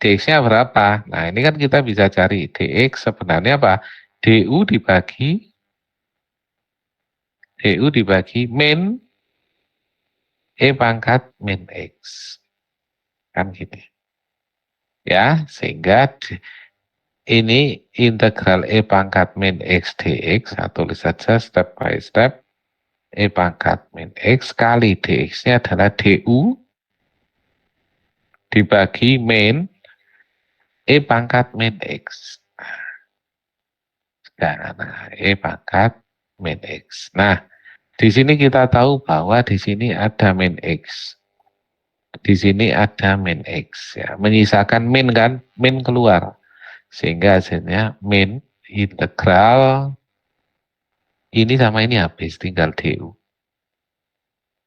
Speaker 1: Dx-nya berapa? Nah, ini kan kita bisa cari. Dx sebenarnya apa? du dibagi min E pangkat min X. Kan gitu. Ya, sehingga ini integral E pangkat min X dx, saya tulis saja step by step. E pangkat min X kali dx-nya adalah du dibagi min E pangkat min X. Nah, E pangkat min X. Nah, di sini kita tahu bahwa di sini ada min X. Di sini ada min X. Ya. Menyisakan min kan, min keluar. Sehingga hasilnya min integral ini sama ini habis, tinggal du.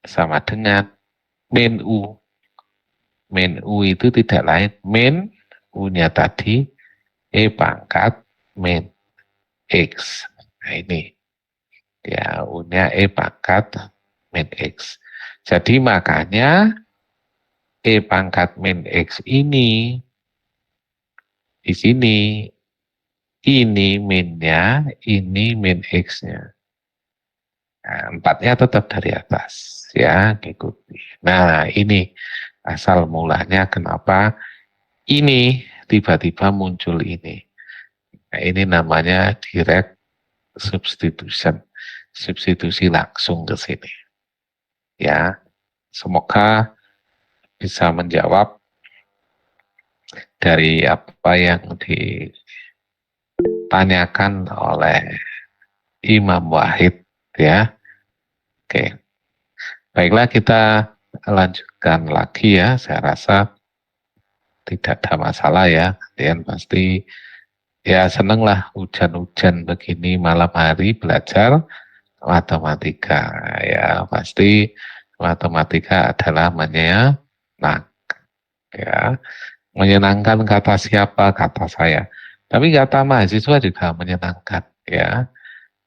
Speaker 1: Sama dengan min U. Min U itu tidak lain, min U-nya tadi, E pangkat min X. Nah ini, ya U-nya E pangkat min X. Jadi makanya E pangkat min X ini, di sini, ini minnya, ini min X-nya. Nah, 4-nya tetap dari atas, ya, ikuti. Nah, ini asal mulanya kenapa ini tiba-tiba muncul ini. Nah, ini namanya direct substitution, substitusi langsung ke sini. Ya, semoga bisa menjawab dari apa yang ditanyakan oleh Imam Wahid, ya. Oke, baiklah kita lanjutkan lagi ya. Saya rasa tidak ada masalah ya. Kalian pasti ya seneng lah hujan-hujan begini malam hari belajar matematika. Ya pasti matematika adalah menyenangkan. Ya, menyenangkan kata siapa? Kata saya. Tapi kata mahasiswa juga menyenangkan. Ya,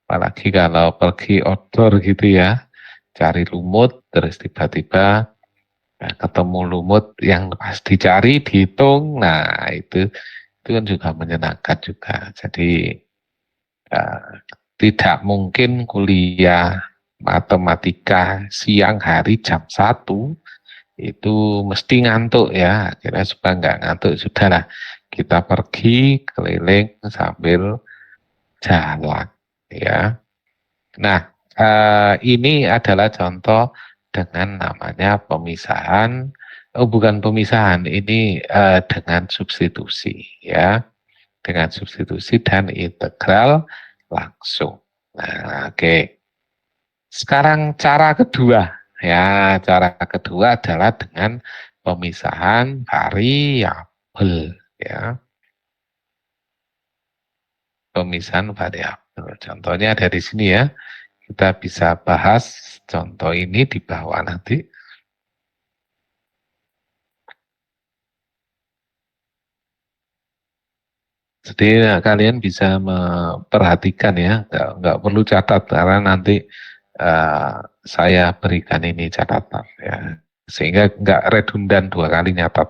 Speaker 1: Apalagi kalau pergi outdoor gitu ya, cari lumut, terus tiba-tiba ketemu lumut yang pas dicari, dihitung, nah itu kan juga menyenangkan juga. Jadi eh, tidak mungkin kuliah matematika siang hari jam 1 itu mesti ngantuk ya. Akhirnya supaya nggak ngantuk, sudahlah kita pergi keliling sambil jalan ya. Nah, ini adalah contoh dengan namanya pemisahan, oh bukan pemisahan, ini dengan substitusi ya, dengan substitusi dan integral langsung. Nah, oke. Sekarang cara kedua, ya cara kedua adalah dengan pemisahan variabel, ya, pemisahan variabel. Contohnya ada di sini ya. Kita bisa bahas contoh ini di bawah nanti. Jadi kalian bisa memperhatikan ya, nggak perlu catat karena nanti uh, saya berikan ini catatan ya, sehingga nggak redundan 2 kali nyatat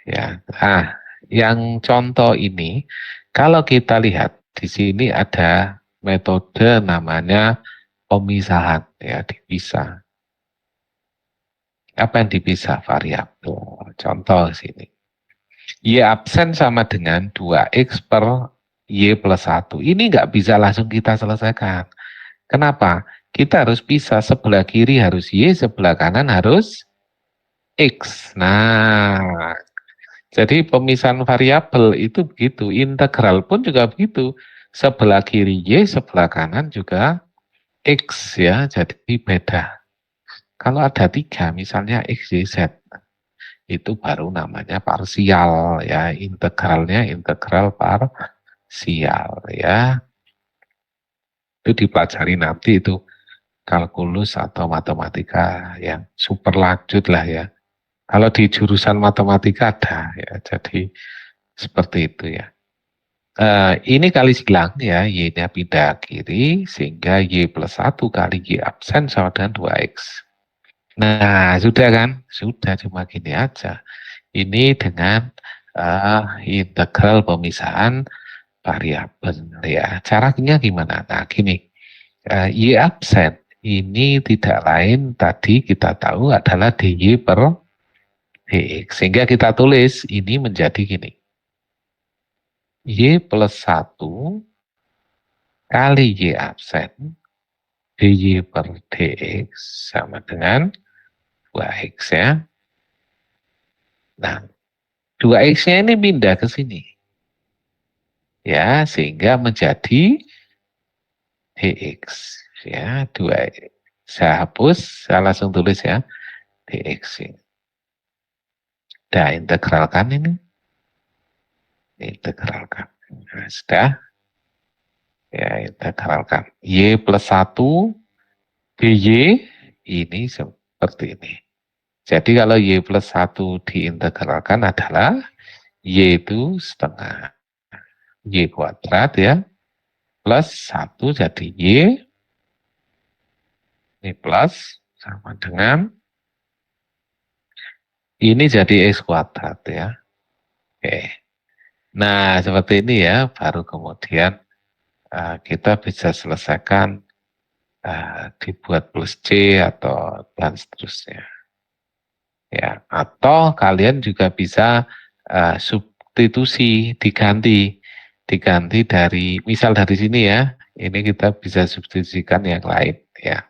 Speaker 1: ya. Nah, yang contoh ini, kalau kita lihat di sini ada metode namanya pemisahan ya, dipisah. Apa yang dipisah? Variabel. Contoh sini. Y absen sama dengan 2X per Y plus 1. Ini nggak bisa langsung kita selesaikan. Kenapa? Kita harus pisah, sebelah kiri harus Y, sebelah kanan harus X. Nah, jadi pemisahan variabel itu begitu. Integral pun juga begitu. Sebelah kiri Y, sebelah kanan juga X ya. Jadi beda. Kalau ada 3, misalnya X, Y, Z. Itu baru namanya parsial ya, integralnya integral parsial ya. Itu dipelajari nanti itu kalkulus atau matematika yang super lanjut lah ya. Kalau di jurusan matematika ada ya, jadi seperti itu ya. Ini kali silang ya, Y-nya pindah kiri sehingga Y plus 1 kali Y absen sama dengan 2X. Nah, sudah kan? Sudah, cuma gini aja. Ini dengan integral pemisahan variabel ya. Caranya gimana? Nah, gini, Y absen ini tidak lain tadi kita tahu adalah DY per DX. Sehingga kita tulis ini menjadi gini. Y plus 1 kali Y absen DY per DX sama dengan 2X ya. Nah, 2X-nya ini pindah ke sini. Ya, sehingga menjadi dx ya, 2 saya hapus, saya langsung tulis ya dx. Nah, integralkan ini, integralkan. Nah, sudah ya, integralkan Y plus 1 dy ini seperti ini. Jadi kalau Y plus 1 diintegralkan adalah Y itu setengah Y kuadrat ya, plus 1 jadi Y, ini plus sama dengan ini jadi X kuadrat ya. Oke. Nah, seperti ini ya, baru kemudian kita bisa selesaikan dibuat plus C atau dan seterusnya. Ya, atau kalian juga bisa substitusi, diganti dari, misal dari sini ya, ini kita bisa substitusikan yang lain ya.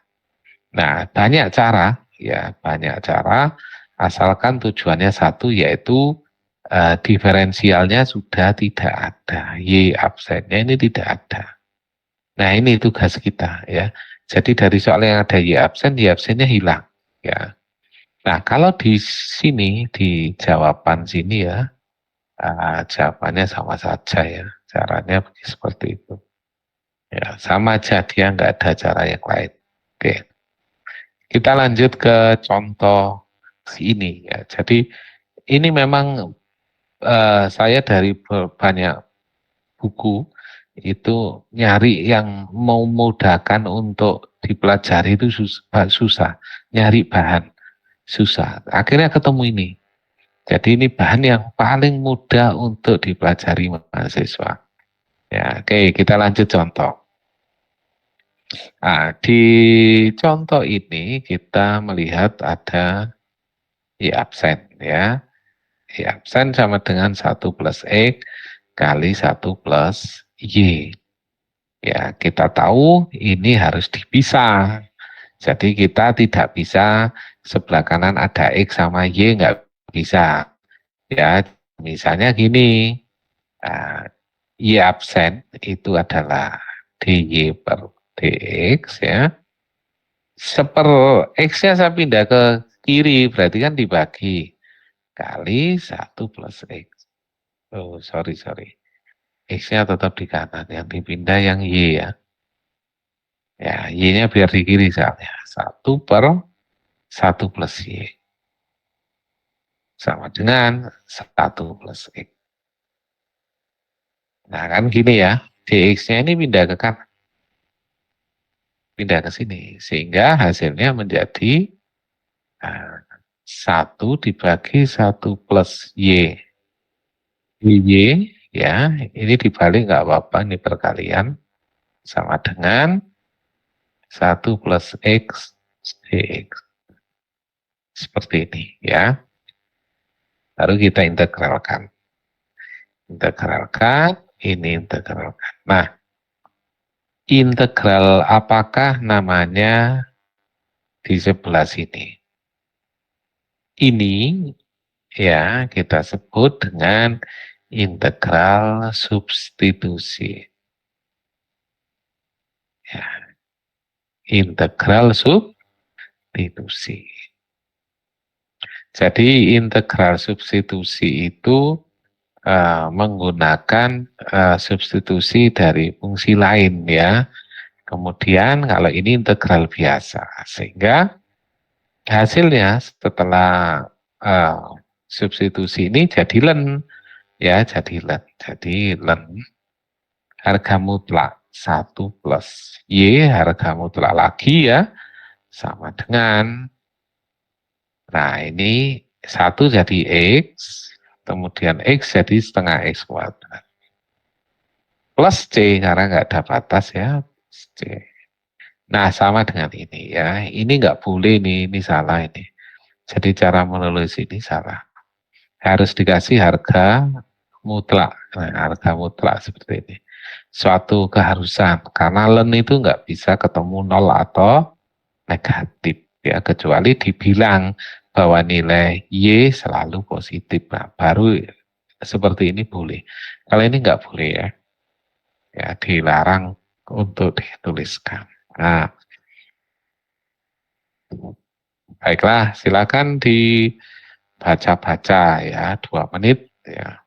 Speaker 1: Nah, banyak cara ya, banyak cara, asalkan tujuannya satu, yaitu diferensialnya sudah tidak ada, Y absennya ini tidak ada. Nah, ini tugas kita ya. Jadi dari soal yang ada Y absennya hilang ya. Nah, kalau di sini, di jawaban sini ya, jawabannya sama saja ya. Caranya seperti itu. Ya, sama aja, dia nggak ada cara yang lain. Oke, kita lanjut ke contoh ini ya. Jadi ini memang saya dari banyak buku itu nyari yang memudahkan untuk dipelajari itu susah. Nyari bahan susah. Akhirnya ketemu ini. Jadi ini bahan yang paling mudah untuk dipelajari mahasiswa. Ya, oke, kita lanjut contoh. Nah, di contoh ini kita melihat ada Y absen ya. Y absen sama dengan 1 plus X kali 1 plus Y. Ya, kita tahu ini harus dipisah. Jadi kita tidak bisa sebelah kanan ada X sama Y, nggak bisa. Ya, misalnya gini, nah, Y absen itu adalah DY per DX ya. Seper X-nya saya pindah ke kiri, berarti kan dibagi. Kali 1 plus X. Oh, sorry. X-nya tetap di kanan, yang dipindah yang Y ya. Ya, Y-nya biar di kiri soalnya. 1 per 1 plus Y. Sama dengan 1 plus X. Nah, kan gini ya. DX-nya ini pindah ke kanan. Pindah ke sini. Sehingga hasilnya menjadi uh, 1 dibagi 1 plus Y. Y, ya, ini dibalik nggak apa-apa, ini perkalian. Sama dengan 1 plus X dx. Seperti ini, ya. Lalu kita integralkan. Integralkan, ini integralkan. Nah, integral apakah namanya di sebelah sini? Ini ya kita sebut dengan integral substitusi. Ya, integral substitusi. Jadi integral substitusi itu menggunakan substitusi dari fungsi lain ya. Kemudian kalau ini integral biasa, sehingga hasilnya setelah substitusi ini jadi len ya, jadi len harga mutlak 1 plus Y harga mutlak lagi ya sama dengan, nah ini 1 jadi X, kemudian X jadi setengah X kuadrat plus C karena nggak ada batas ya, C. Nah sama dengan ini ya, ini nggak boleh nih, ini salah ini. Jadi cara menulis ini salah. Harus dikasih harga mutlak. Nah, harga mutlak seperti ini. Suatu keharusan, karena len itu nggak bisa ketemu nol atau negatif. Ya, kecuali dibilang bahwa nilai Y selalu positif. Nah, baru seperti ini boleh. Kalau ini nggak boleh ya. Ya, dilarang untuk dituliskan. Nah, baiklah, silakan dibaca-baca ya, 2 menit ya.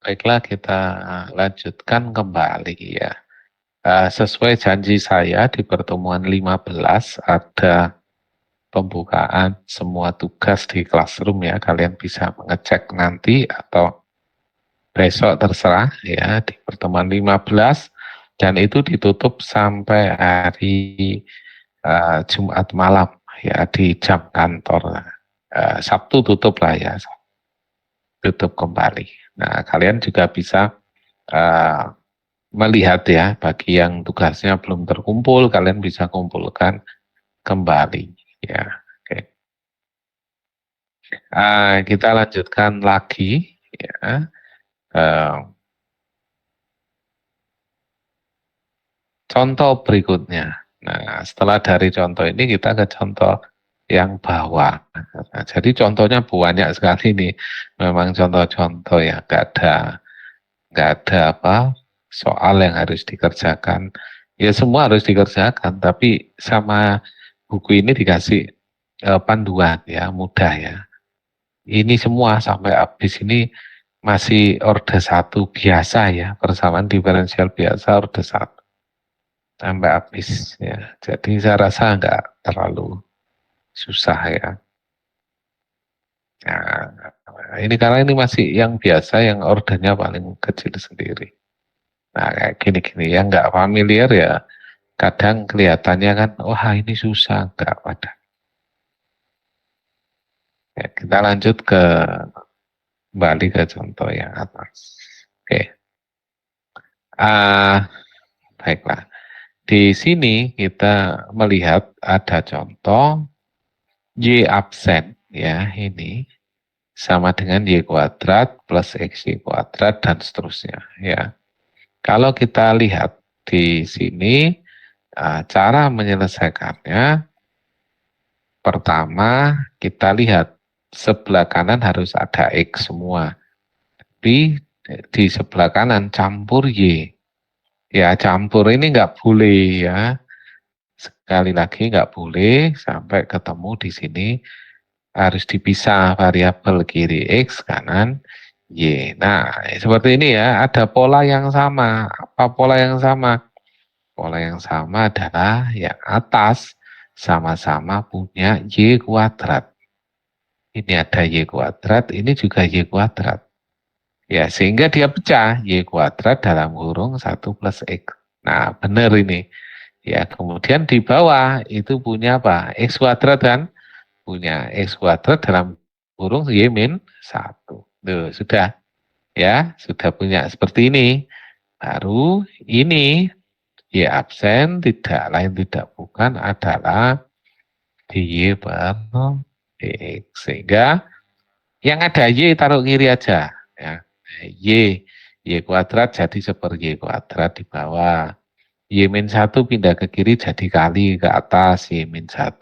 Speaker 1: Baiklah, kita lanjutkan kembali ya. Sesuai janji saya di pertemuan 15 ada pembukaan semua tugas di classroom ya. Kalian bisa mengecek nanti atau besok terserah ya di pertemuan 15 dan itu ditutup sampai hari Jumat malam ya di jam kantor. Sabtu tutup lah ya, tutup kembali. Nah, kalian juga bisa uh, melihat ya, bagi yang tugasnya belum terkumpul, kalian bisa kumpulkan kembali. Ya, oke. Kita lanjutkan lagi. Ya. Uh, Contoh berikutnya. Nah, setelah dari contoh ini kita ke contoh yang bawah. Nah, jadi contohnya banyak sekali nih. Memang contoh-contoh yang nggak ada apa soal yang harus dikerjakan. Ya semua harus dikerjakan, tapi sama buku ini dikasih panduan ya, mudah ya. Ini semua sampai habis ini masih orde 1 biasa ya, persamaan diferensial biasa orde 1 sampai habis ya. Jadi saya rasa nggak terlalu susah ya. Nah, ini karena ini masih yang biasa, yang ordernya paling kecil sendiri. Nah, kayak gini-gini yang nggak familiar ya, kadang kelihatannya kan, wah ini susah, nggak pada. Ya, kita lanjut kembali ke contoh yang atas. Oke, baiklah. Di sini kita melihat ada contoh Y absen, ya ini sama dengan Y kuadrat plus XY kuadrat dan seterusnya. Ya, kalau kita lihat di sini cara menyelesaikannya, pertama kita lihat sebelah kanan harus ada X semua. Di sebelah kanan campur Y. Ya campur ini nggak boleh ya. Sekali lagi nggak boleh sampai ketemu di sini harus dipisah variabel kiri X kanan Y. Nah seperti ini ya, ada pola yang sama. Apa pola yang sama? Pola yang sama adalah yang atas sama-sama punya Y kuadrat. Ini ada Y kuadrat, ini juga Y kuadrat. Ya, sehingga dia pecah Y kuadrat dalam kurung 1 plus X. Nah, benar ini. Ya, kemudian di bawah itu punya apa? X kuadrat kan? Punya X kuadrat dalam kurung Y min 1. Tuh, sudah. Ya, sudah punya seperti ini. Baru ini Y absen tidak lain tidak bukan adalah dy per dx. Sehingga yang ada Y taruh kiri aja. Ya. Y kuadrat jadi seper Y kuadrat di bawah. Y min 1 pindah ke kiri jadi kali ke atas Y min 1.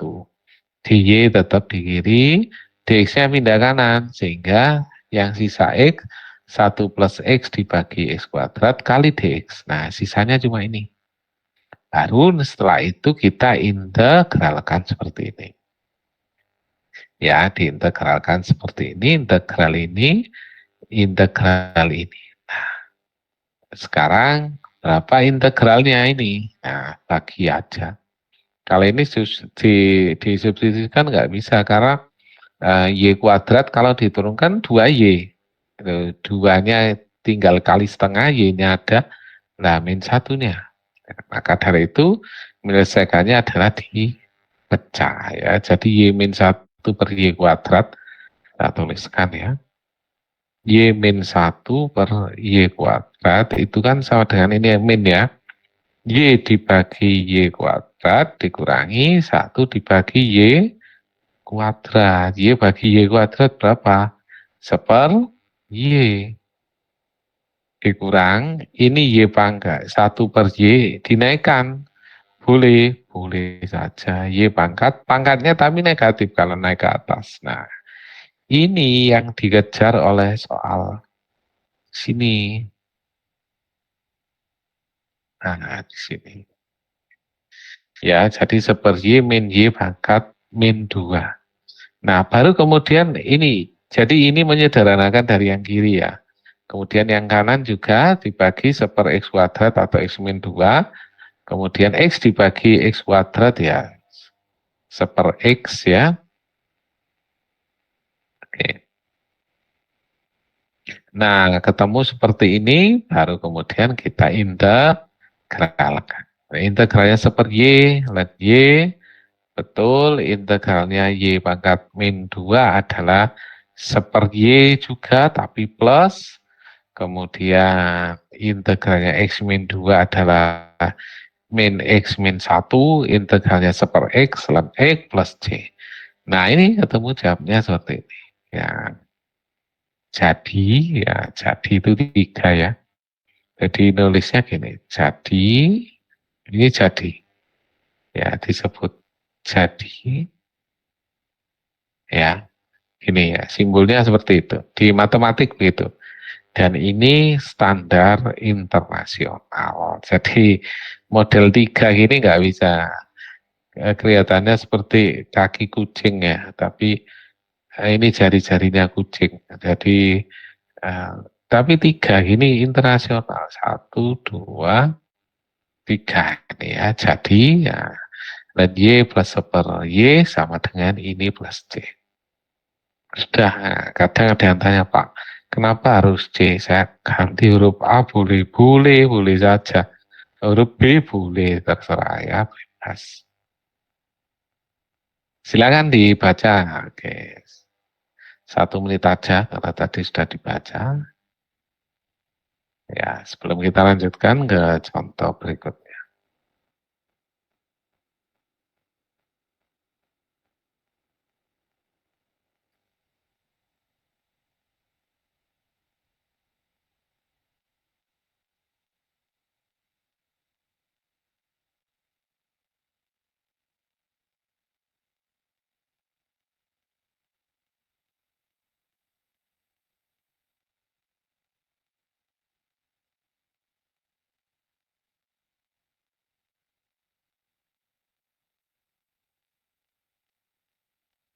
Speaker 1: Dy tetap di kiri, dx-nya pindah kanan. Sehingga yang sisa X, 1 plus X dibagi X kuadrat kali dx. Nah, sisanya cuma ini. Baru setelah itu kita integralkan seperti ini. Ya, diintegralkan seperti ini, integral ini. Nah, sekarang berapa integralnya ini? Nah, bagi aja. Kalau ini disubstitusikan nggak bisa karena Y kuadrat kalau diturunkan 2Y. Duanya tinggal kali setengah, Y-nya ada, nah min satunya. Maka dari itu menyelesaikannya adalah dipecah ya. Jadi Y min 1 per Y kuadrat, kita tuliskan ya. Y min 1 per Y kuadrat itu kan sama dengan ini min ya. Y dibagi Y kuadrat dikurangi 1 dibagi Y kuadrat. Y bagi Y kuadrat berapa? Seper Y. Dikurang, ini Y pangkat. 1 per Y dinaikkan. Boleh saja. Y pangkat, pangkatnya tapi negatif kalau naik ke atas. Nah, ini yang dikejar oleh soal sini. Nah, di sini. Ya, jadi seper Y min Y pangkat min 2. Nah, baru kemudian ini. Jadi ini menyederhanakan dari yang kiri ya. Kemudian yang kanan juga dibagi 1/x² atau x-2. Kemudian x dibagi x² ya 1/x ya. Oke. Nah, ketemu seperti ini, baru kemudian kita integralkan. Nah, integralnya y, lihat y, betul, integralnya y pangkat min 2 adalah y juga, tapi plus. Kemudian integralnya x min 2 adalah min x min 1, integralnya 1/x ln x plus c. Nah, ini ketemu jawabnya seperti ini. Ya, jadi itu 3 ya. Jadi nulisnya gini, ini jadi, ya disebut jadi, ya, gini ya, simbolnya seperti itu. Di matematik begitu. Dan ini standar internasional. Jadi model 3 ini nggak bisa, kelihatannya seperti kaki kucing ya, tapi ini jari-jarinya kucing. Jadi uh, tapi 3 ini internasional, 1, 2, 3 ini ya. Jadi ya, dan y plus y sama dengan ini plus c. Sudah, kadang ada yang tanya, Pak, kenapa harus C? Saya ganti huruf A boleh, boleh saja. Huruf B boleh, terserah ya, bebas. Silakan dibaca. Oke. 1 menit aja, karena tadi sudah dibaca. Ya, sebelum kita lanjutkan ke contoh berikutnya.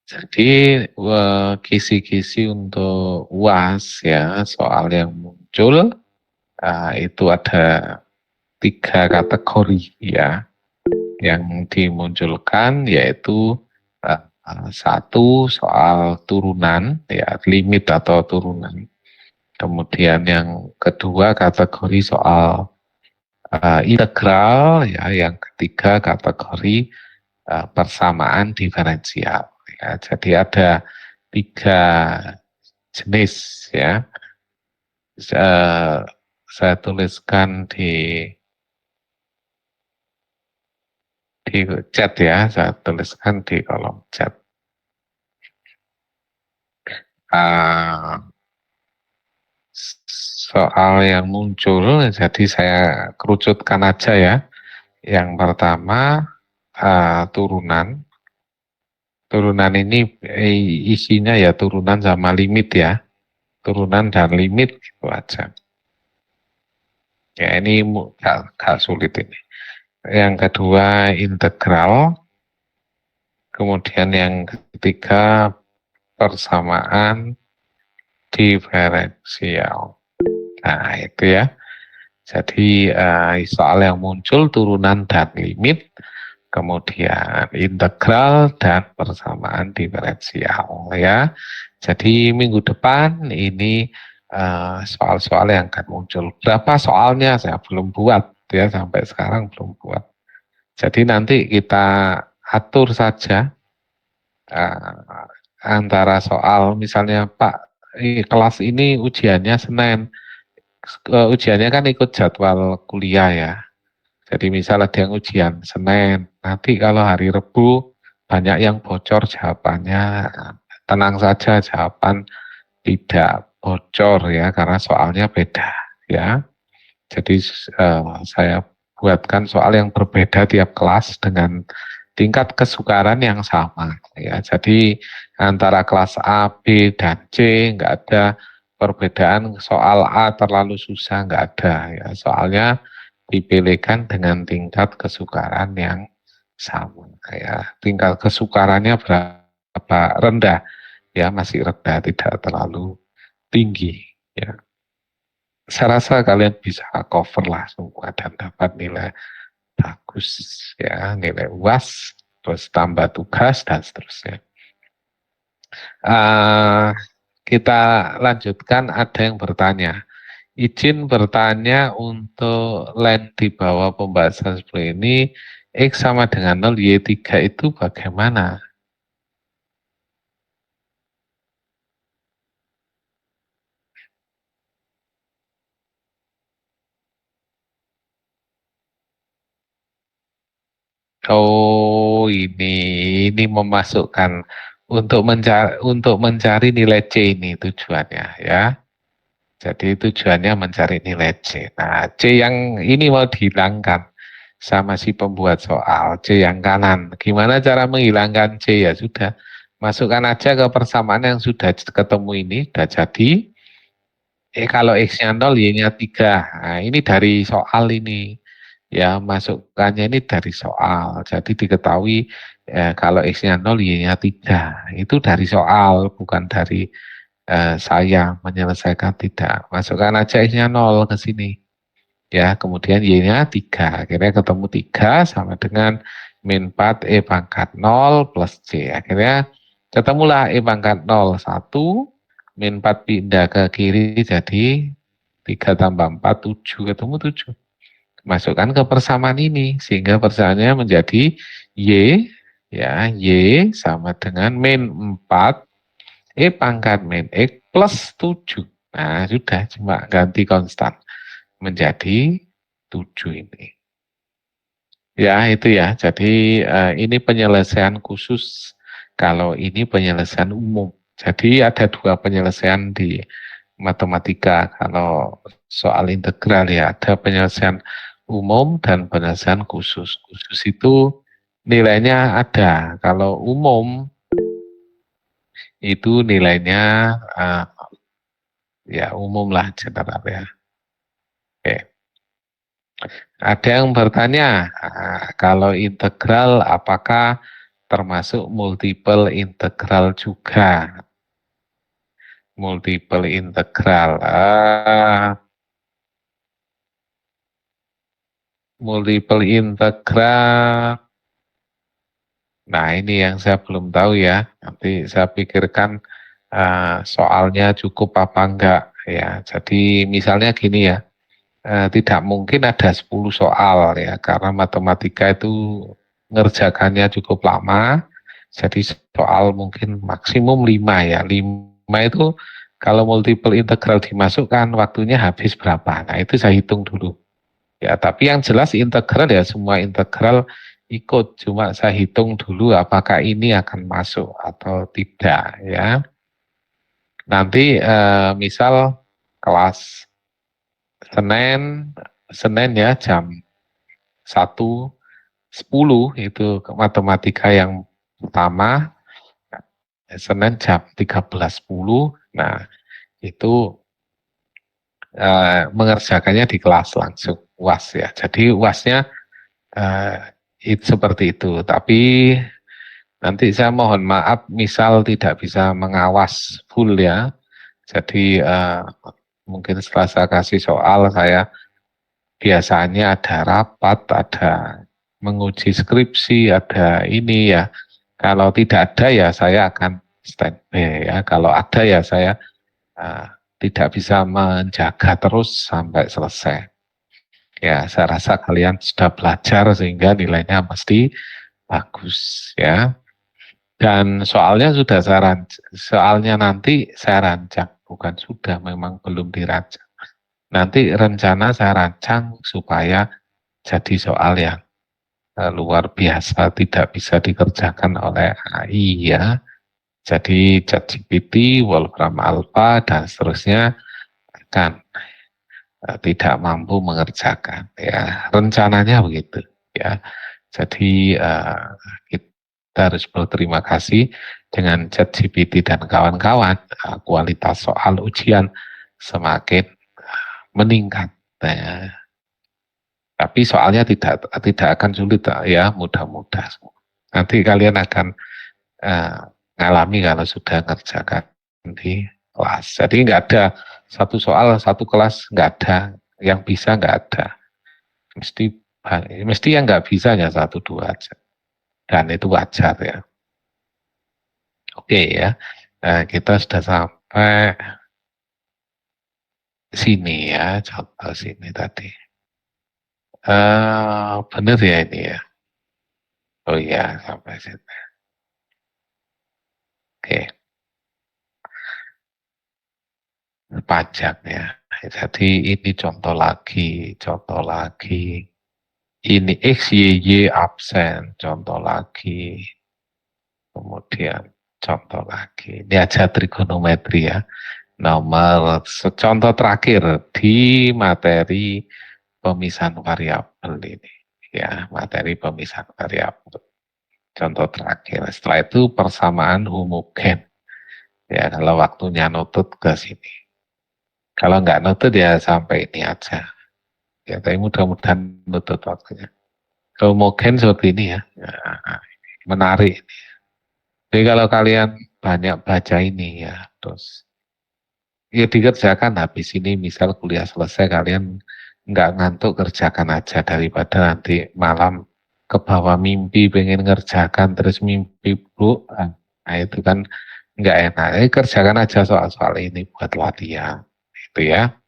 Speaker 1: Jadi kisi-kisi untuk UAS ya, soal yang muncul itu ada 3 kategori ya yang dimunculkan, yaitu 1 soal turunan ya, limit atau turunan. Kemudian yang kedua kategori soal integral ya, yang ketiga kategori persamaan diferensial ya. Jadi ada 3 jenis ya. Saya tuliskan di chat ya, saya tuliskan di kolom chat. Soal yang muncul, jadi saya kerucutkan aja ya. Yang pertama turunan. Turunan ini isinya ya turunan sama limit ya. Turunan dan limit gitu aja. Ya ini gak sulit ini. Yang kedua integral. Kemudian yang ketiga persamaan diferensial. Nah itu ya. Jadi soal yang muncul turunan dan limit, kemudian integral dan persamaan diferensial ya. Jadi minggu depan ini soal-soal yang akan muncul. Berapa soalnya saya belum buat ya, sampai sekarang belum buat. Jadi nanti kita atur saja antara soal, misalnya Pak, kelas ini ujiannya Senin. Ujiannya kan ikut jadwal kuliah ya. Jadi misal ada yang ujian Senin, nanti kalau hari Rebu banyak yang bocor jawabannya, tenang saja, jawaban tidak bocor ya, karena soalnya beda ya. Jadi saya buatkan soal yang berbeda tiap kelas dengan tingkat kesukaran yang sama ya. Jadi antara kelas A, B, dan C nggak ada perbedaan, soal A terlalu susah, nggak ada ya. Soalnya dipilihkan dengan tingkat kesukaran yang sama ya. Tingkat kesukarannya berapa rendah ya, masih rendah, tidak terlalu tinggi ya. Saya rasa kalian bisa cover lah semua dan dapat nilai bagus ya, nilai UAS, terus tambah tugas dan seterusnya. Uh, kita lanjutkan, ada yang bertanya. Izin bertanya, untuk line di bawah pembahasan seperti ini, X sama dengan 0, Y3 itu bagaimana? Oh, ini memasukkan untuk mencari nilai C ini tujuannya ya. Jadi tujuannya mencari nilai C. Nah, C yang ini mau dihilangkan sama si pembuat soal, C yang kanan. Gimana cara menghilangkan C? Ya sudah, masukkan aja ke persamaan yang sudah ketemu ini, sudah jadi. Kalau X-nya 0, Y-nya 3. Nah, ini dari soal ini. Ya, masukkannya ini dari soal. Jadi diketahui kalau X-nya 0, Y-nya 3. Itu dari soal, bukan dari saya menyelesaikan, tidak. Masukkan aja X-nya 0 ke sini. Ya, kemudian Y-nya 3. Akhirnya ketemu 3 sama dengan min 4 E pangkat 0 plus C. Akhirnya ketemulah E pangkat 0, 1. Min 4 pindah ke kiri jadi 3 tambah 4, 7. Ketemu 7. Masukkan ke persamaan ini. Sehingga persamaannya menjadi Y. Ya, Y sama dengan min 4 E pangkat min X plus 7. Nah, sudah, cuma ganti konstan menjadi 7 ini. Ya, itu ya. Jadi ini penyelesaian khusus. Kalau ini penyelesaian umum. Jadi ada dua penyelesaian di matematika. Kalau soal integral ya, ada penyelesaian umum dan penyelesaian khusus. Khusus itu nilainya ada. Kalau umum itu nilainya ya umum lah, general ya. Oke. Ada yang bertanya, kalau integral apakah termasuk multiple integral juga? Multiple integral. Multiple integral. Nah, ini yang saya belum tahu ya. Nanti saya pikirkan soalnya cukup apa enggak ya. Jadi misalnya gini ya. Tidak mungkin ada 10 soal ya, karena matematika itu ngerjakannya cukup lama. Jadi soal mungkin maksimum 5 ya. 5 itu kalau multiple integral dimasukkan waktunya habis berapa? Nah, itu saya hitung dulu. Ya, tapi yang jelas integral ya, semua integral ikut. Cuma saya hitung dulu apakah ini akan masuk atau tidak ya. Nanti misal kelas Senin, Senin ya jam 1.10 itu matematika yang pertama, Senin jam 13.10. Nah, itu mengerjakannya di kelas langsung UAS ya. Jadi UASnya eh, seperti itu. Tapi nanti saya mohon maaf misal tidak bisa mengawas full ya. Jadi mungkin setelah saya kasih soal, saya biasanya ada rapat, ada menguji skripsi, ada ini ya. Kalau tidak ada ya saya akan standby ya. Kalau ada ya saya uh, tidak bisa menjaga terus sampai selesai. Ya, saya rasa kalian sudah belajar sehingga nilainya mesti bagus ya. Dan soalnya sudah soalnya nanti saya rancang, bukan sudah, memang belum dirancang. Nanti rencana saya rancang supaya jadi soal yang luar biasa, tidak bisa dikerjakan oleh AI ya. Jadi ChatGPT, Wolfram Alpha dan seterusnya akan tidak mampu mengerjakan ya. Rencananya begitu ya. Jadi kita harus berterima kasih dengan ChatGPT dan kawan-kawan, kualitas soal ujian semakin meningkat. Tapi soalnya tidak akan sulit ya, mudah-mudah. Nanti kalian akan ngalami kalau sudah ngerjakan di kelas. Jadi nggak ada Satu soal, satu kelas nggak ada, yang bisa nggak ada. Mesti mesti yang nggak bisa ya satu dua aja. Dan itu wajar ya. Oke ya, kita sudah sampai sini ya, contoh sini tadi. Bener ya ini ya. Oh iya, sampai sini. Oke, pajaknya. Jadi ini contoh lagi, contoh lagi. Ini X, Y, Y absen, contoh lagi. Kemudian contoh lagi. Ini aja trigonometri ya. Contoh terakhir di materi pemisahan variabel ini. Ya, materi pemisahan variabel. Contoh terakhir. Setelah itu persamaan homogen. Ya, kalau waktunya nutut ke sini. Kalau nggak nutut ya sampai ini aja. Ya, tapi mudah-mudahan nutut waktunya. Homogen seperti ini ya. Nah, menarik. Jadi kalau kalian banyak baca ini ya, terus ya dikerjakan habis ini, misal kuliah selesai kalian nggak ngantuk, kerjakan aja daripada nanti malam ke bawah mimpi pengen ngerjakan terus mimpi bu. Nah itu kan nggak enak. Kerjakan aja soal-soal ini buat latihan itu ya,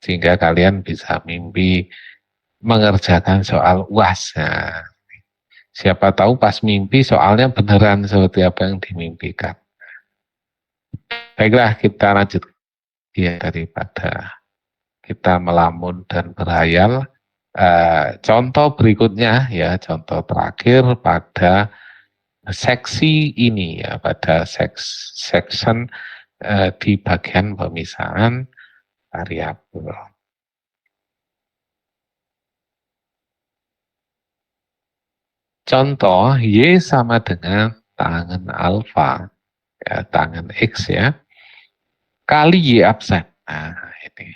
Speaker 1: sehingga kalian bisa mimpi mengerjakan soal UAS. Nah, siapa tahu pas mimpi soalnya beneran seperti apa yang dimimpikan. Baiklah, kita lanjut ya, daripada kita melamun dan berhayal. Contoh berikutnya ya, contoh terakhir pada seksi ini ya, pada section di bagian pemisahan variabel. Contoh Y sama dengan tangen alfa, ya, tangen X ya, kali Y absen. Nah, ini.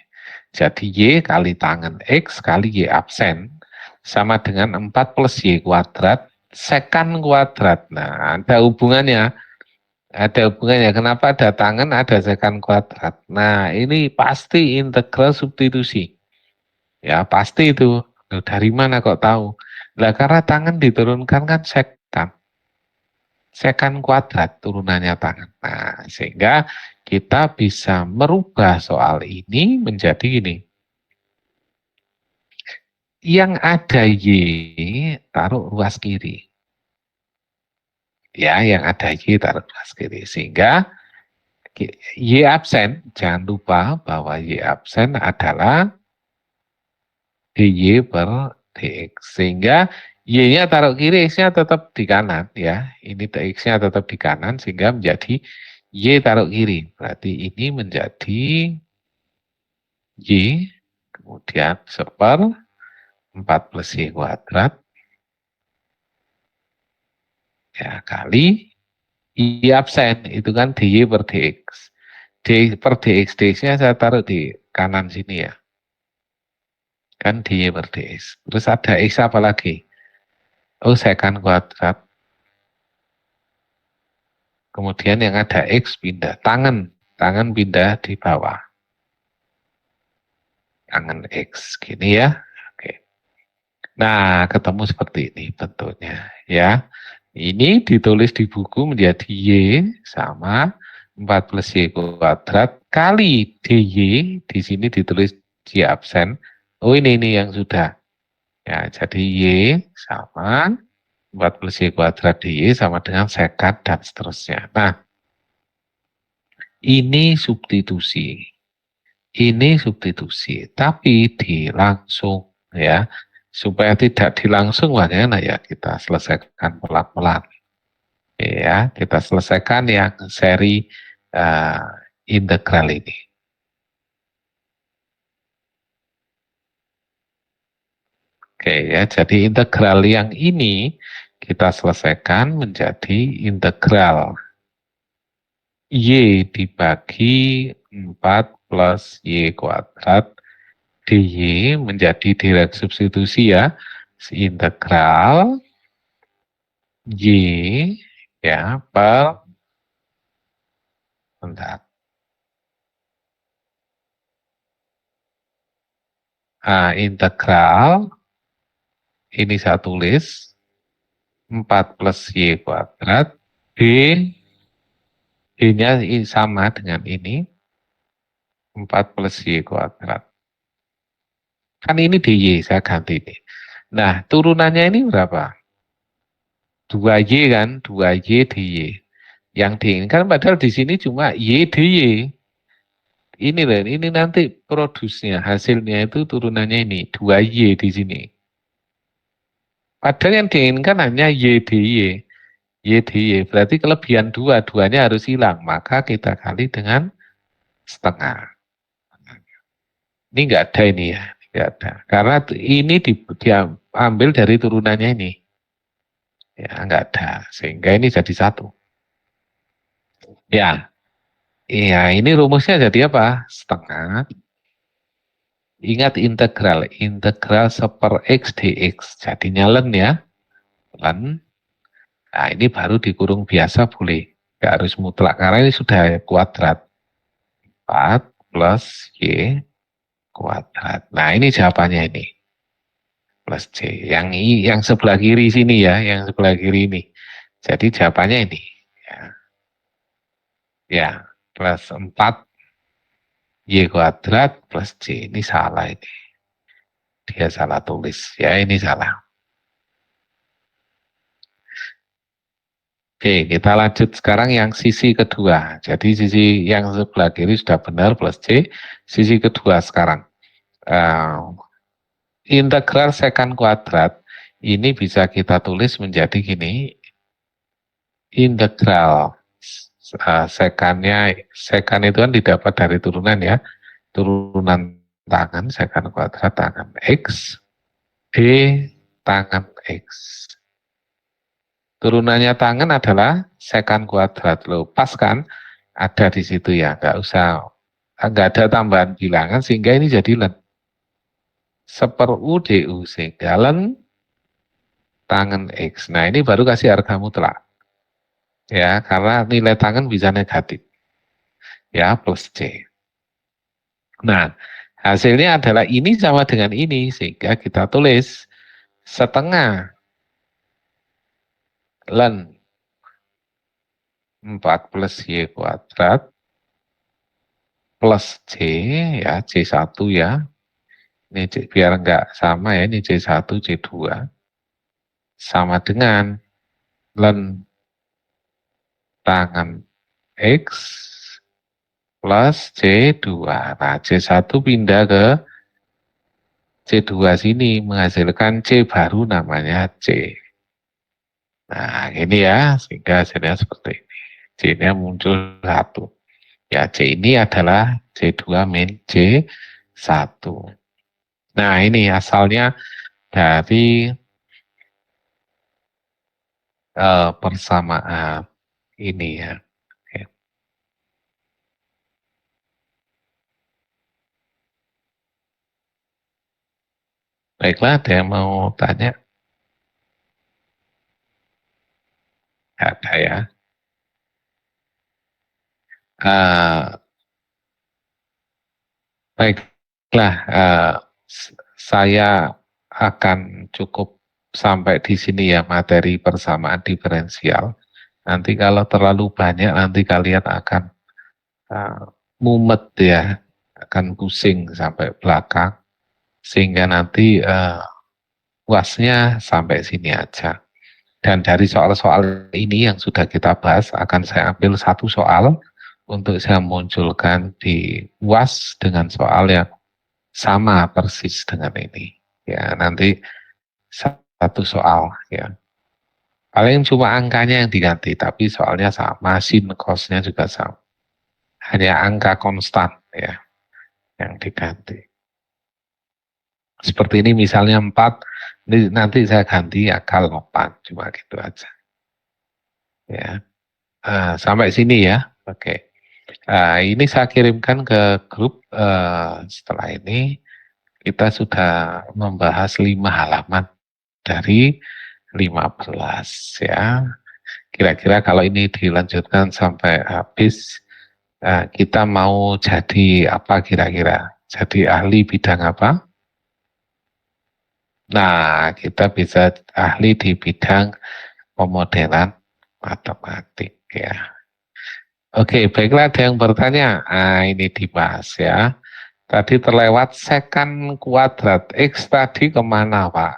Speaker 1: Jadi Y kali tangen X kali Y absen sama dengan 4 plus Y kuadrat sekan kuadrat. Nah, ada hubungannya. Ada hubungannya. Kenapa ada tangen, ada sekan kuadrat. Nah, ini pasti integral substitusi. Ya, pasti itu. Loh, dari mana kok tahu? Lah, karena tangan diturunkan kan sekan. Sekan kuadrat turunannya tangan. Nah, sehingga kita bisa merubah soal ini menjadi ini. Yang ada Y, taruh ruas kiri. Ya, yang ada Y taruh ruas kiri. Sehingga Y absen, jangan lupa bahwa Y absen adalah dy per dx. Sehingga Y-nya taruh kiri, X-nya tetap di kanan ya. Ini X-nya tetap di kanan sehingga menjadi Y taruh kiri. Berarti ini menjadi Y, kemudian seper 4 plus Y kuadrat ya kali Y absen, itu kan dy per dx. D per dx, dx-nya saya taruh di kanan sini ya. Kan dy per dx. Terus ada X apa lagi? Oh, sekan kuadrat. Kemudian yang ada X pindah. Tangan pindah di bawah. Tangan X. Gini ya. Oke. Nah, ketemu seperti ini bentuknya. Ya. Ini ditulis di buku menjadi Y sama 4 plus Y kuadrat kali DY. Di sini ditulis Y absen. Oh, ini yang sudah. Ya, jadi Y sama 4 plus Y kuadrat DY sama dengan sekat dan seterusnya. Nah, ini substitusi. Ini substitusi, tapi dilangsung ya. Supaya tidak dilangsung bagaimana ya, kita selesaikan pelan-pelan. Ya, kita selesaikan yang seri uh, integral ini. Oke ya, jadi integral yang ini kita selesaikan menjadi integral Y dibagi 4 plus Y kuadrat dy menjadi direct substitusi ya, integral Y ya per, bentar, Integral, ini saya tulis 4 plus Y kuadrat, B, B-nya sama dengan ini, 4 plus Y kuadrat. Kan ini DY, saya ganti ini. Nah, turunannya ini berapa? 2Y kan, 2Y DY. Yang diinginkan padahal di sini cuma Y DY. Ini loh, ini nanti produsnya, hasilnya itu turunannya ini, 2Y di sini. Padahal yang diinginkan hanya Y DY. Y DY, berarti kelebihan 2, 2-nya harus hilang. Maka kita kali dengan setengah. Ini enggak ada ini ya, enggak ada. Karena ini diambil dari turunannya ini. Ya, enggak ada. Sehingga ini jadi 1. Ya, iya, ini rumusnya jadi apa? Setengah. Ingat integral, integral 1 X dx. Jadinya len ya, len. Nah, ini baru dikurung biasa boleh. Enggak harus mutlak, karena ini sudah kuadrat. 4 plus Y kuadrat. Nah, ini jawabannya ini. Plus C. Yang sebelah kiri sini ya, yang sebelah kiri ini. Jadi jawabannya ini. Ya, ya plus 4 Y kuadrat plus C. Ini salah ini. Dia salah tulis. Ya, ini salah. Oke, kita lanjut sekarang yang sisi kedua. Jadi sisi yang sebelah kiri sudah benar plus C. Sisi kedua sekarang. Integral sekant kuadrat ini bisa kita tulis menjadi gini. Integral sekan itu kan didapat dari turunan ya. Turunan tangan sekan kuadrat tangan X. D tangan X. Turunannya tangan adalah sekan kuadrat. Loh, pas kan? Ada di situ ya, nggak usah, nggak ada tambahan bilangan sehingga ini jadi len. 1/U DU sehingga len tangan X. Nah, ini baru kasih harga mutlak. Ya, karena nilai tangan bisa negatif. Ya, plus C. Nah, hasilnya adalah ini sama dengan ini sehingga kita tulis setengah len 4 plus Y kuadrat plus C, ya C1 ya. Ini biar enggak sama ya, ini C1, C2. Sama dengan len tangan X plus C2. Nah, C1 pindah ke C2 sini, menghasilkan C baru namanya C. Nah, ini ya, sehingga hasilnya seperti ini. C-nya muncul 1. Ya, C ini adalah C2 min C1. Nah, ini asalnya dari persamaan ini ya. Oke. Baiklah, ada yang mau tanya? Ada ya. Baiklah, saya akan cukup sampai di sini ya materi persamaan diferensial. Nanti kalau terlalu banyak nanti kalian akan mumet ya, akan pusing sampai belakang sehingga nanti puasnya sampai sini aja. Dan dari soal-soal ini yang sudah kita bahas akan saya ambil satu soal untuk saya munculkan di UAS dengan soal yang sama persis dengan ini. Ya, nanti satu soal ya. Paling cuma angkanya yang diganti, tapi soalnya sama, sin cosnya juga sama. Hanya angka konstan ya yang diganti. Seperti ini misalnya 4, nanti saya ganti akal 4, cuma gitu aja. Ya, sampai sini ya. Oke. Ini saya kirimkan ke grup. Setelah ini kita sudah membahas 5 halaman dari 15 ya. Kira-kira kalau ini dilanjutkan sampai habis, kita mau jadi apa kira-kira? Jadi ahli bidang apa? Nah, kita bisa ahli di bidang pemodelan matematik ya. Oke, baiklah ada yang bertanya. Ini dibahas ya. Tadi terlewat secant kuadrat X tadi kemana Pak?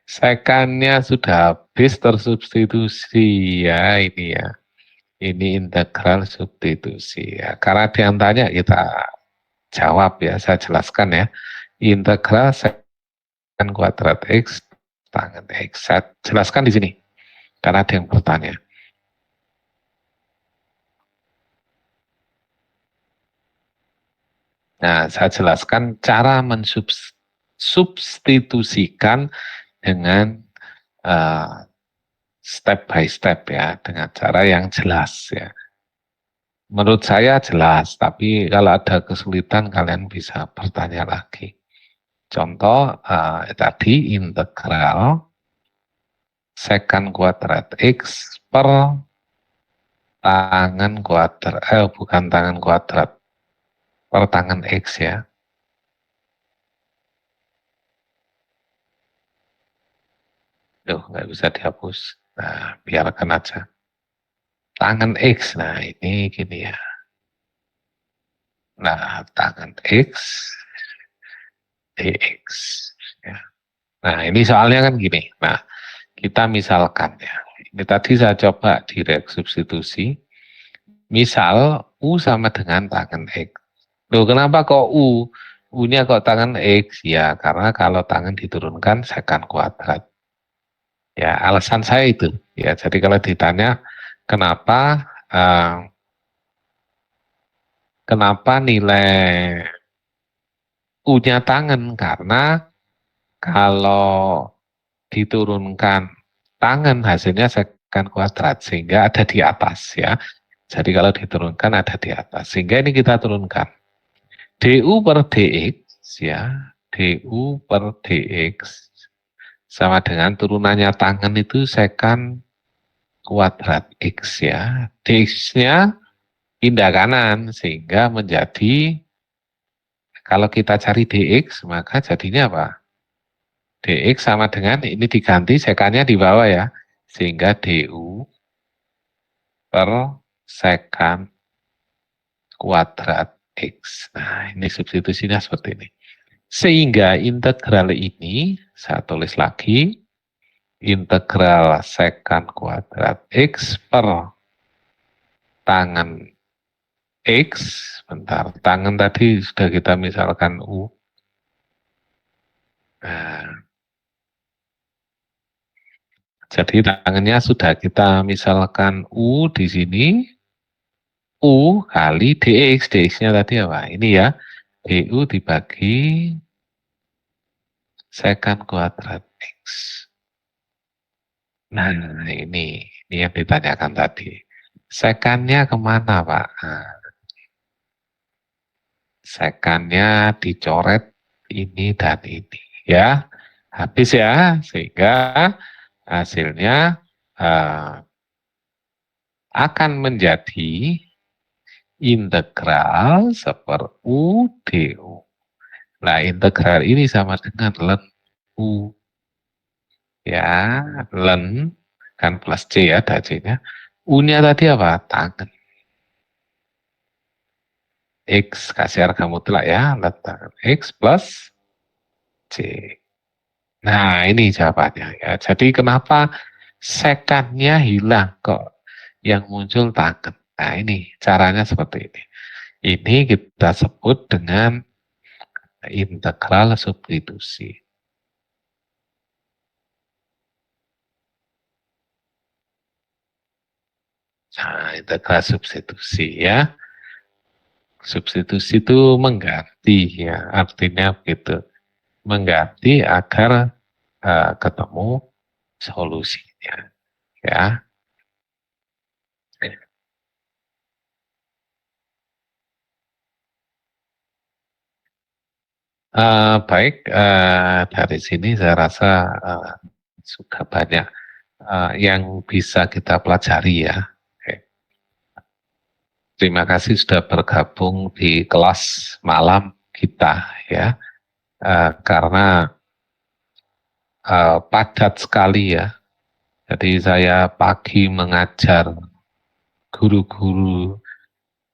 Speaker 1: Secantnya sudah habis tersubstitusi ya ini ya. Ini integral substitusi ya. Karena ada yang tanya kita jawab ya, saya jelaskan ya. Integral secant kuadrat X tangen X. Saya jelaskan di sini karena ada yang bertanya. Nah, saya jelaskan cara mensubstitusikan dengan step by step ya, dengan cara yang jelas ya. Menurut saya jelas, tapi kalau ada kesulitan kalian bisa bertanya lagi. Contoh tadi integral secant kuadrat X per tangen kuadrat, bukan tangen kuadrat, per tangen X ya. Duh, nggak bisa dihapus. Nah, biarkan aja. Tangan X, nah ini gini ya. Nah, tangan X, dx. Ya. Nah, ini soalnya kan gini. Nah, kita misalkan ya. Ini tadi saya coba direct substitusi. Misal, U sama dengan tangan X. Loh, kenapa kok U? U-nya kok tangan X? Ya, karena kalau tangan diturunkan secant kuadrat. Ya, alasan saya itu. Ya, jadi kalau ditanya kenapa kenapa nilai U-nya tangan? Karena kalau diturunkan tangan hasilnya secant kuadrat sehingga ada di atas ya. Jadi kalau diturunkan ada di atas. Sehingga ini kita turunkan. DU per DX ya. DU per DX sama dengan turunannya tangan itu secant kuadrat X ya. DX-nya pindah kanan sehingga menjadi kalau kita cari DX maka jadinya apa? DX sama dengan ini diganti sekannya di bawah ya. Sehingga DU per secant kuadrat X. Nah, ini substitusinya seperti ini. Sehingga integral ini, saya tulis lagi, integral secant kuadrat X per tangen X, bentar, tangen tadi sudah kita misalkan U. Nah, jadi tangannya sudah kita misalkan U di sini, U kali dx, dx-nya tadi apa? Ini ya, du dibagi secant kuadrat X. Nah, ini yang ditanyakan tadi. Sekannya kemana, Pak? Nah, sekannya dicoret ini dan ini, ya. Habis ya, sehingga hasilnya akan menjadi integral seper U du. Nah, integral ini sama dengan ln U. Ya, ln kan plus C ya, ada C-nya. U-nya tadi apa? Tangen. X, kasih harga mutlak ya, ln tangen X plus C. Nah, ini jawabannya ya. Jadi kenapa sekannya hilang kok yang muncul tangen? Nah, ini caranya seperti ini. Ini kita sebut dengan integral substitusi. Nah, integral substitusi ya. Substitusi itu mengganti ya, artinya begitu. Mengganti agar ketemu solusinya ya. Baik, dari sini saya rasa sudah banyak yang bisa kita pelajari ya. Oke. Terima kasih sudah bergabung di kelas malam kita ya. karena padat sekali ya. Jadi saya pagi mengajar guru-guru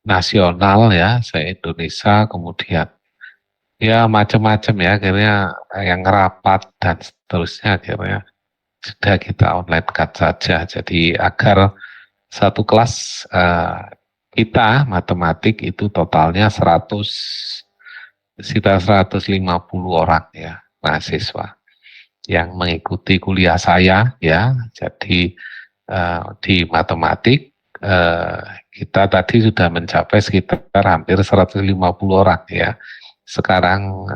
Speaker 1: nasional ya, se-Indonesia, kemudian ya macam-macam ya, akhirnya yang rapat dan seterusnya akhirnya sudah kita online cut saja. Jadi agar satu kelas kita matematik itu totalnya 150 orang ya mahasiswa yang mengikuti kuliah saya ya. Jadi di matematik kita tadi sudah mencapai sekitar hampir 150 orang ya. Sekarang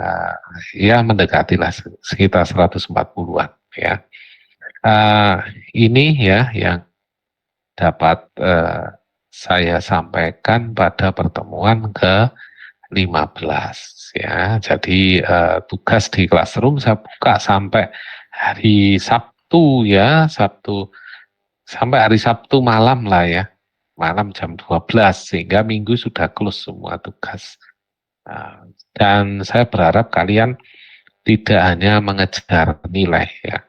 Speaker 1: ya mendekatilah sekitar 140-an ya. Ini ya yang dapat saya sampaikan pada pertemuan ke-15 ya. Jadi tugas di classroom saya buka sampai hari Sabtu ya, Sabtu sampai hari Sabtu malam lah ya, malam jam 12 sehingga Minggu sudah close semua tugas. Dan saya berharap kalian tidak hanya mengejar nilai ya,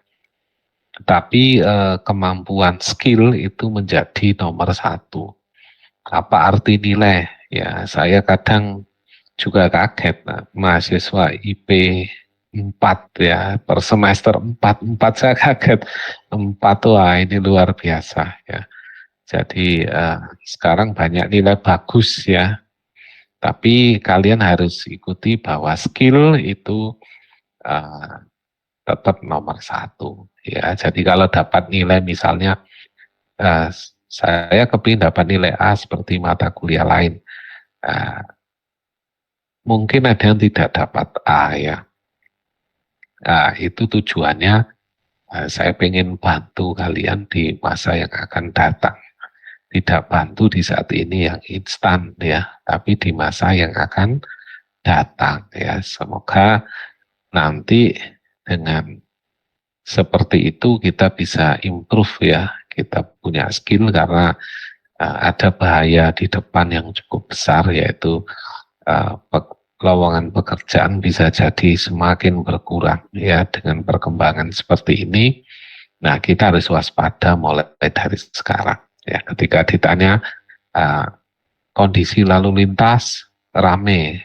Speaker 1: tetapi kemampuan skill itu menjadi nomor satu. Apa arti nilai? Ya, saya kadang juga kaget, mahasiswa IP 4 ya, per semester 4 saya kaget. 4, wah ini luar biasa ya. Jadi sekarang banyak nilai bagus ya, tapi kalian harus ikuti bahwa skill itu tetap nomor satu ya. Jadi kalau dapat nilai misalnya saya kepingin dapat nilai A seperti mata kuliah lain, mungkin ada yang tidak dapat A ya. Itu tujuannya saya pengen bantu kalian di masa yang akan datang. Tidak bantu di saat ini yang instan ya, tapi di masa yang akan datang ya. Semoga nanti dengan seperti itu kita bisa improve ya, kita punya skill karena ada bahaya di depan yang cukup besar, yaitu lowongan pekerjaan bisa jadi semakin berkurang ya dengan perkembangan seperti ini. Nah, kita harus waspada mulai dari sekarang ya. Ketika ditanya kondisi lalu lintas rame,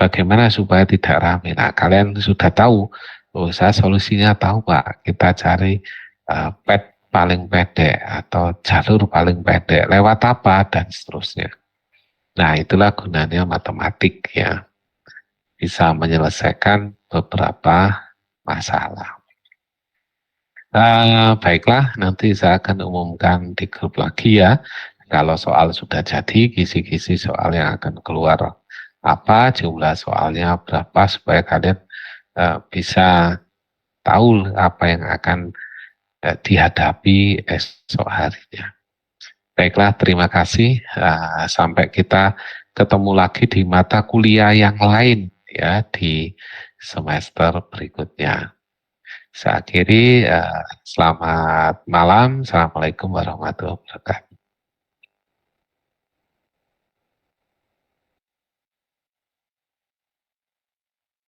Speaker 1: bagaimana supaya tidak rame? Nah, kalian sudah tahu. Oh, saya solusinya tahu Pak. Kita cari pet paling pendek atau jalur paling pendek, lewat apa dan seterusnya. Nah, itulah gunanya matematik ya. Bisa menyelesaikan beberapa masalah. Baiklah, nanti saya akan umumkan di grup lagi ya. Kalau soal sudah jadi, kisi-kisi soal yang akan keluar apa, jumlah soalnya berapa, supaya kalian bisa tahu apa yang akan dihadapi esok harinya. Baiklah, terima kasih. Sampai kita ketemu lagi di mata kuliah yang lain ya di semester berikutnya. Saya akhiri, selamat malam. Assalamualaikum warahmatullahi wabarakatuh.